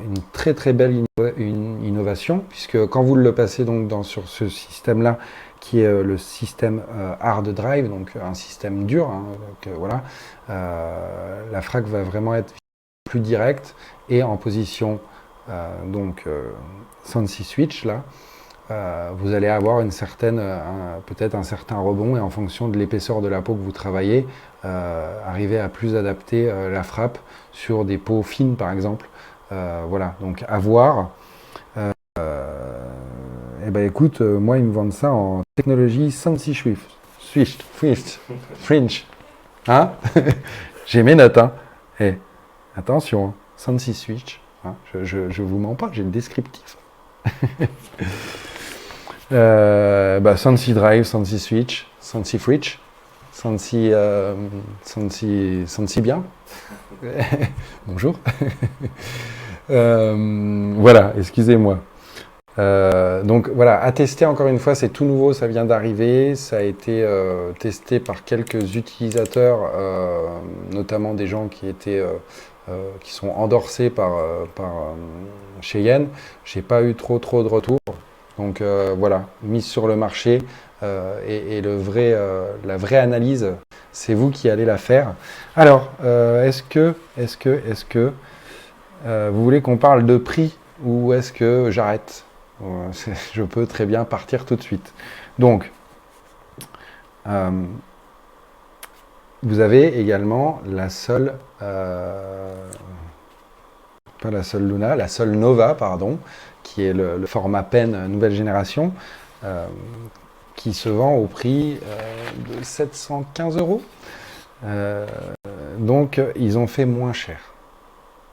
une très très belle innovation, puisque quand vous le passez donc sur ce système-là, qui est le système Hard Drive, donc un système dur, hein, donc, voilà, la frappe va vraiment être plus directe et en position Sensi Switch là. Vous allez avoir une certaine, peut-être un certain rebond, et en fonction de l'épaisseur de la peau que vous travaillez, arriver à plus adapter la frappe sur des peaux fines par exemple. Voilà, donc à voir. Eh ben écoute, moi ils me vendent ça en technologie Sensi Fringe. Hein? J'ai mes notes, hein. Eh, attention, hein. Sensi Switch. Hein. Je vous mens pas, j'ai le descriptif. Sensi Drive, Sensi Switch, Sensi Fridge, Sensi bien. Bonjour. Voilà, excusez-moi. Donc voilà, à tester encore une fois, c'est tout nouveau, ça vient d'arriver, ça a été testé par quelques utilisateurs, notamment des gens qui sont endorsés par Cheyenne. J'ai pas eu trop de retours. Donc voilà, mise sur le marché et la vraie analyse, c'est vous qui allez la faire. Alors, est-ce que vous voulez qu'on parle de prix ou est-ce que j'arrête? Je peux très bien partir tout de suite. Donc, vous avez également la Sol, pas la Sol Luna, la Sol Nova, pardon, qui est le format pen nouvelle génération, qui se vend au prix de 715 €. Donc, ils ont fait moins cher.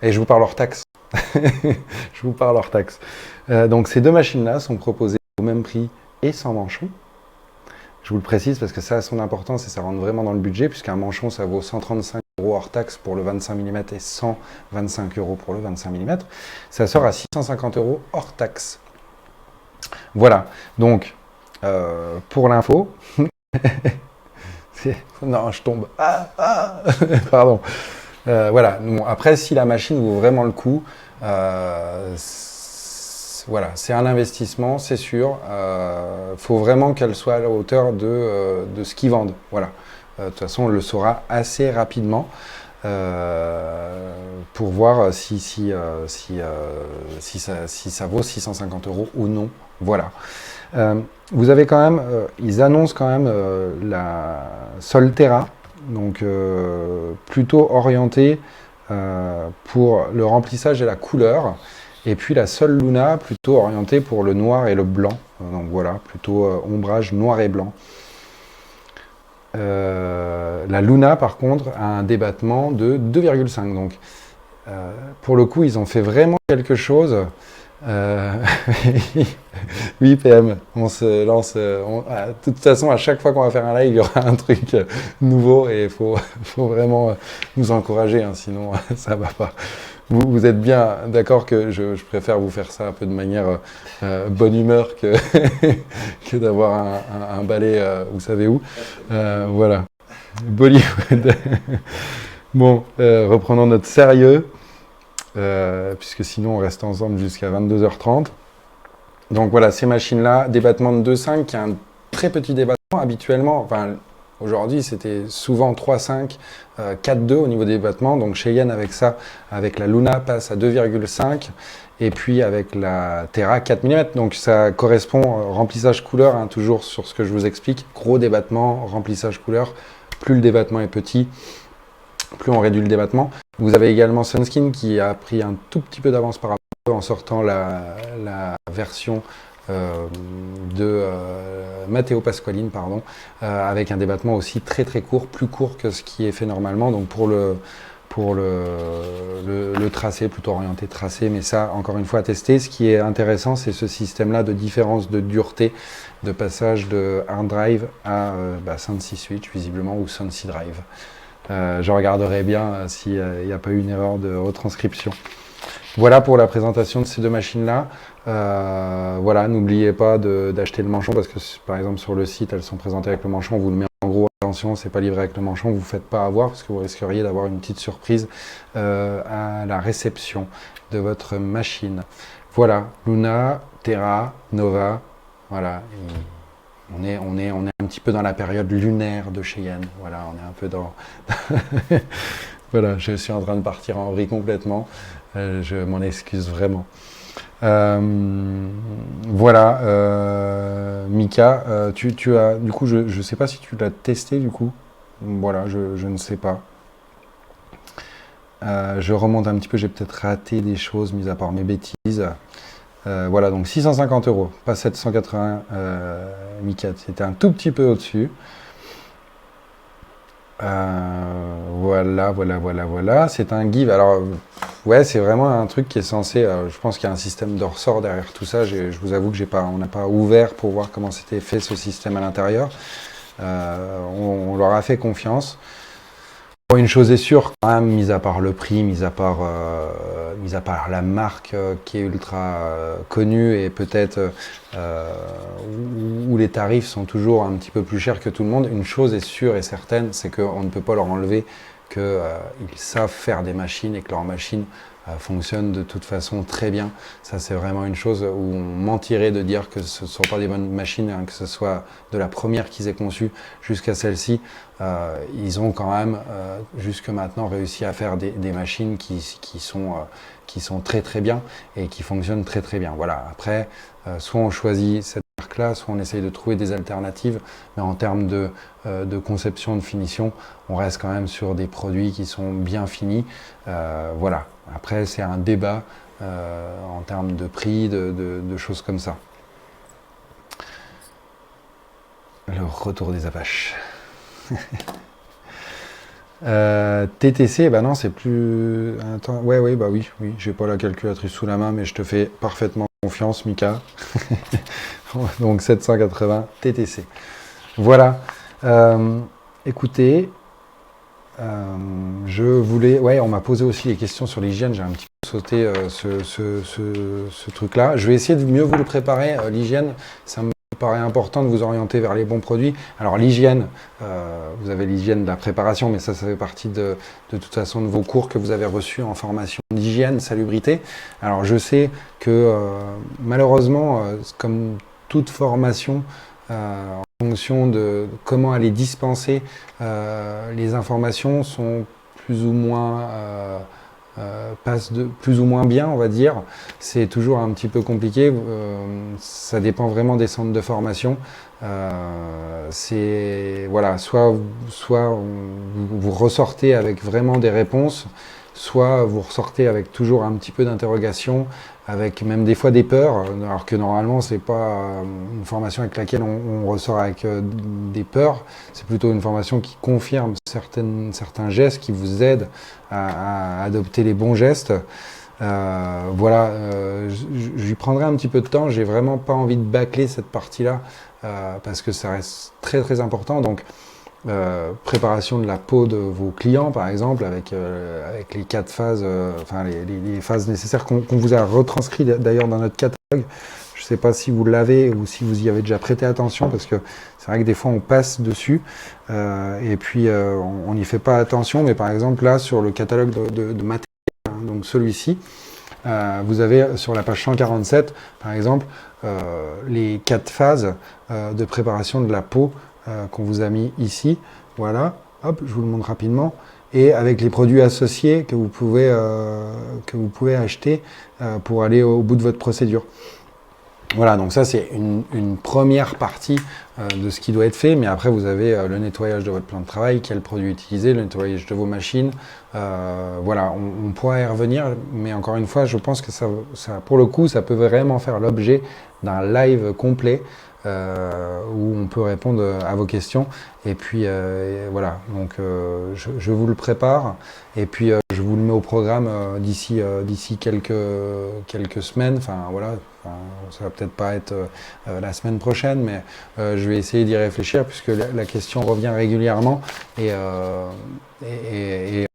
Et je vous parle hors taxe. Je vous parle hors taxe. Donc, ces deux machines-là sont proposées au même prix et sans manchon. Je vous le précise parce que ça a son importance et ça rentre vraiment dans le budget, puisqu'un manchon, ça vaut 135 € hors taxe pour le 25 mm et 125 € pour le 25 mm. Ça sort à 650 € hors taxe. Voilà. Donc, pour l'info... non, je tombe. Pardon. Voilà. Bon, après, si la machine vaut vraiment le coup, voilà, c'est un investissement, c'est sûr. Faut vraiment qu'elle soit à la hauteur de ce qu'ils vendent. Voilà. De toute façon, on le saura assez rapidement pour voir si ça vaut 650 € ou non. Voilà. Vous avez quand même, ils annoncent quand même la Solterra, donc plutôt orientée pour le remplissage et la couleur. Et puis la Sol Luna, plutôt orientée pour le noir et le blanc. Donc voilà, plutôt ombrage noir et blanc. La Luna, par contre, a un débattement de 2,5. Donc pour le coup, ils ont fait vraiment quelque chose. Oui, PM, on se lance. De toute façon, à chaque fois qu'on va faire un live, il y aura un truc nouveau et il faut vraiment nous encourager, hein, sinon ça va pas. Vous êtes bien d'accord que je préfère vous faire ça un peu de manière bonne humeur que, que d'avoir un balai, vous savez où. Voilà. Bollywood. Bon, reprenons notre sérieux, puisque sinon on reste ensemble jusqu'à 22h30. Donc voilà, ces machines-là, débattement de 2,5, qui a un très petit débattement habituellement. Enfin, aujourd'hui, c'était souvent 3,5, 4,2 au niveau des débattements. Donc Cheyenne, avec ça, avec la Luna, passe à 2,5. Et puis avec la Terra, 4 mm. Donc ça correspond remplissage couleur, hein, toujours sur ce que je vous explique. Gros débattement, remplissage couleur. Plus le débattement est petit, plus on réduit le débattement. Vous avez également Sunskin qui a pris un tout petit peu d'avance par rapport en sortant la version de Matteo Pasqualini, pardon, avec un débattement aussi très très court, plus court que ce qui est fait normalement. Donc pour le tracé, plutôt orienté tracé, mais ça, encore une fois, à tester. Ce qui est intéressant, c'est ce système-là de différence de dureté, de passage de Hard Drive à Sensi Switch, visiblement, ou Sensi Drive. Je regarderai bien s'il n'y a pas eu une erreur de retranscription. Voilà pour la présentation de ces deux machines-là. Voilà, n'oubliez pas d'acheter le manchon, parce que par exemple sur le site, elles sont présentées avec le manchon. On vous le met en gros attention, c'est pas livré avec le manchon, vous faites pas avoir parce que vous risqueriez d'avoir une petite surprise à la réception de votre machine. Voilà, Luna, Terra, Nova, voilà. On est un petit peu dans la période lunaire de Cheyenne. Voilà, on est un peu dans... Voilà, je suis en train de partir en vrille complètement. Je m'en excuse vraiment. Voilà, Mika, tu as... Du coup, je ne sais pas si tu l'as testé, du coup. Voilà, je ne sais pas. Je remonte un petit peu, j'ai peut-être raté des choses, mis à part mes bêtises. Voilà, donc 650 €, pas 780 Mika, c'était un tout petit peu au-dessus. Voilà. C'est un give. Alors, ouais, c'est vraiment un truc qui est censé. Je pense qu'il y a un système de ressort derrière tout ça. Je vous avoue que on n'a pas ouvert pour voir comment c'était fait ce système à l'intérieur. On leur a fait confiance. Bon, une chose est sûre, quand même, mis à part le prix, mis à part la marque qui est ultra connue et peut-être où les tarifs sont toujours un petit peu plus chers que tout le monde, une chose est sûre et certaine, c'est qu'on ne peut pas leur enlever qu'ils savent faire des machines et que leurs machines fonctionnent de toute façon très bien. Ça, c'est vraiment une chose où on mentirait de dire que ce ne sont pas des bonnes machines, hein, que ce soit de la première qu'ils aient conçue jusqu'à celle-ci. Ils ont quand même, jusque maintenant, réussi à faire des machines qui sont très très bien et qui fonctionnent très très bien. Voilà. Après, soit on choisit cette marque-là, soit on essaye de trouver des alternatives, mais en termes de conception, de finition, on reste quand même sur des produits qui sont bien finis. Voilà. Après, c'est un débat en termes de prix, de choses comme ça. Le retour des Apaches. TTC, bah non, c'est plus... Attends, ouais, bah oui, j'ai pas la calculatrice sous la main, mais je te fais parfaitement confiance, Mika. Donc 780 TTC. Voilà. Écoutez, je voulais... Ouais, on m'a posé aussi les questions sur l'hygiène, j'ai un petit peu sauté ce truc-là. Je vais essayer de mieux vous le préparer, l'hygiène, ça me paraît important de vous orienter vers les bons produits. Alors l'hygiène, vous avez l'hygiène de la préparation, mais ça fait partie de toute façon de vos cours que vous avez reçus en formation d'hygiène, salubrité. Alors je sais que malheureusement, comme toute formation, en fonction de comment elle est dispensée, les informations sont plus ou moins passe de plus ou moins bien, on va dire. C'est toujours un petit peu compliqué. Ça dépend vraiment des centres de formation. Voilà, soit vous ressortez avec vraiment des réponses, soit vous ressortez avec toujours un petit peu d'interrogation, avec même des fois des peurs, alors que normalement c'est pas une formation avec laquelle on ressort avec des peurs, c'est plutôt une formation qui confirme certains gestes, qui vous aident à adopter les bons gestes. Voilà, je lui prendrai un petit peu de temps, j'ai vraiment pas envie de bâcler cette partie-là, parce que ça reste très très important. Donc préparation de la peau de vos clients, par exemple, avec les 4 phases, enfin les phases nécessaires qu'on vous a retranscrit d'ailleurs dans notre catalogue. Je ne sais pas si vous l'avez ou si vous y avez déjà prêté attention, parce que c'est vrai que des fois on passe dessus et puis on n'y fait pas attention. Mais par exemple là, sur le catalogue de matériel, hein, donc celui-ci, vous avez sur la page 147, par exemple, les 4 phases de préparation de la peau qu'on vous a mis ici, voilà, hop, je vous le montre rapidement, et avec les produits associés que vous pouvez acheter pour aller au bout de votre procédure. Voilà, donc ça c'est une première partie de ce qui doit être fait, mais après vous avez le nettoyage de votre plan de travail, quel produit utiliser, le nettoyage de vos machines, voilà, on pourra y revenir, mais encore une fois, je pense que ça pour le coup, ça peut vraiment faire l'objet d'un live complet, où on peut répondre à vos questions. Et puis voilà, donc je vous le prépare et puis je vous le mets au programme d'ici quelques semaines. Enfin voilà, ça va peut-être pas être la semaine prochaine, mais je vais essayer d'y réfléchir puisque la question revient régulièrement et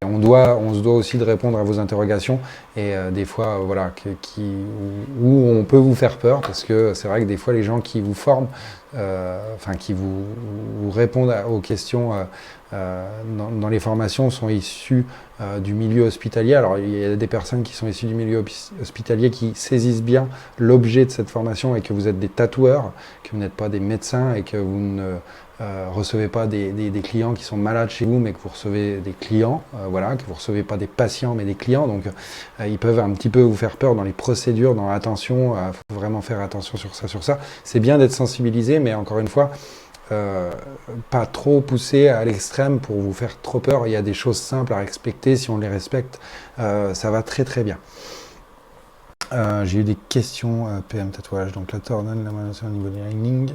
on se doit aussi de répondre à vos interrogations et des fois voilà où on peut vous faire peur, parce que c'est vrai que des fois les gens qui vous forment enfin qui vous répondent aux questions dans les formations sont issus du milieu hospitalier. Alors il y a des personnes qui sont issues du milieu hospitalier qui saisissent bien l'objet de cette formation et que vous êtes des tatoueurs, que vous n'êtes pas des médecins et que vous ne recevez pas des clients qui sont malades chez vous, mais que vous recevez des clients, voilà, que vous recevez pas des patients, mais des clients. Donc, ils peuvent un petit peu vous faire peur dans les procédures, dans l'attention. Faut vraiment faire attention sur ça, sur ça. C'est bien d'être sensibilisé, mais encore une fois, pas trop poussé à l'extrême pour vous faire trop peur. Il y a des choses simples à respecter. Si on les respecte, ça va très très bien. J'ai eu des questions PM tatouage. Donc, la t'ordonne la manutention au niveau du lining.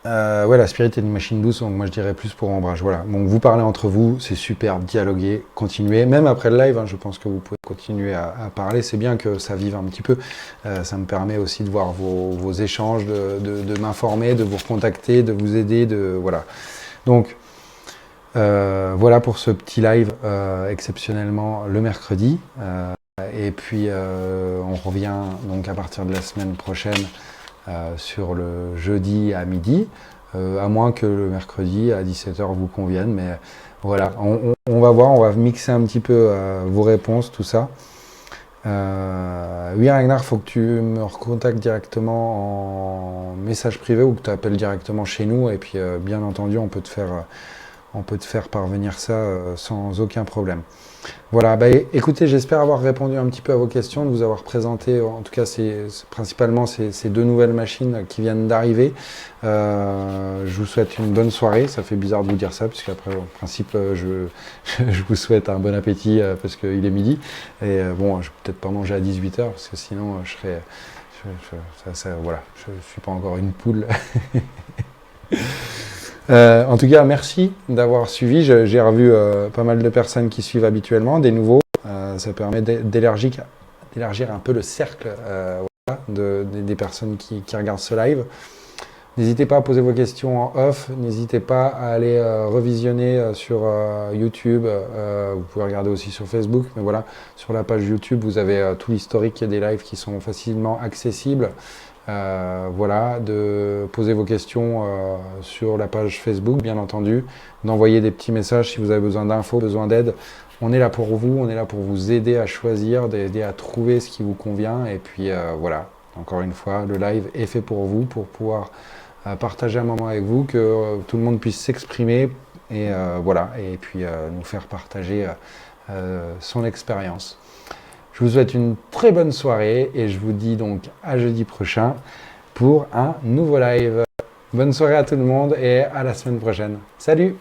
Ouais, la Spirit est une machine douce, donc moi je dirais plus pour ombrage. Voilà. Donc vous parlez entre vous, c'est super, dialoguer, continuez. Même après le live, hein, je pense que vous pouvez continuer à parler. C'est bien que ça vive un petit peu. Ça me permet aussi de voir vos échanges, de m'informer, de vous recontacter, de vous aider. Voilà. Donc voilà pour ce petit live exceptionnellement le mercredi. Et puis on revient donc à partir de la semaine prochaine. Sur le jeudi à midi, à moins que le mercredi à 17h vous convienne, mais voilà, on va voir, on va mixer un petit peu vos réponses, tout ça. Oui, Ragnar, faut que tu me recontactes directement en message privé ou que tu appelles directement chez nous, et puis bien entendu, on peut te faire parvenir ça sans aucun problème. Voilà, bah, écoutez, j'espère avoir répondu un petit peu à vos questions, de vous avoir présenté, en tout cas, principalement ces deux nouvelles machines qui viennent d'arriver. Je vous souhaite une bonne soirée. Ça fait bizarre de vous dire ça, puisqu'après, en principe, je vous souhaite un bon appétit parce qu'il est midi. Et bon, je vais peut-être pas manger à 18h, parce que sinon, voilà, je ne suis pas encore une poule. En tout cas, merci d'avoir suivi. J'ai revu pas mal de personnes qui suivent habituellement, des nouveaux. Ça permet d'élargir un peu le cercle voilà, des personnes qui regardent ce live. N'hésitez pas à poser vos questions en off. N'hésitez pas à aller revisionner sur YouTube. Vous pouvez regarder aussi sur Facebook. Mais voilà, sur la page YouTube, vous avez tout l'historique des lives qui sont facilement accessibles. Voilà, de poser vos questions sur la page Facebook, bien entendu, d'envoyer des petits messages si vous avez besoin d'infos, besoin d'aide. On est là pour vous, on est là pour vous aider à choisir, d'aider à trouver ce qui vous convient. Et puis voilà, encore une fois, le live est fait pour vous, pour pouvoir partager un moment avec vous, que tout le monde puisse s'exprimer et voilà, et puis nous faire partager son expérience. Je vous souhaite une très bonne soirée et je vous dis donc à jeudi prochain pour un nouveau live. Bonne soirée à tout le monde et à la semaine prochaine. Salut!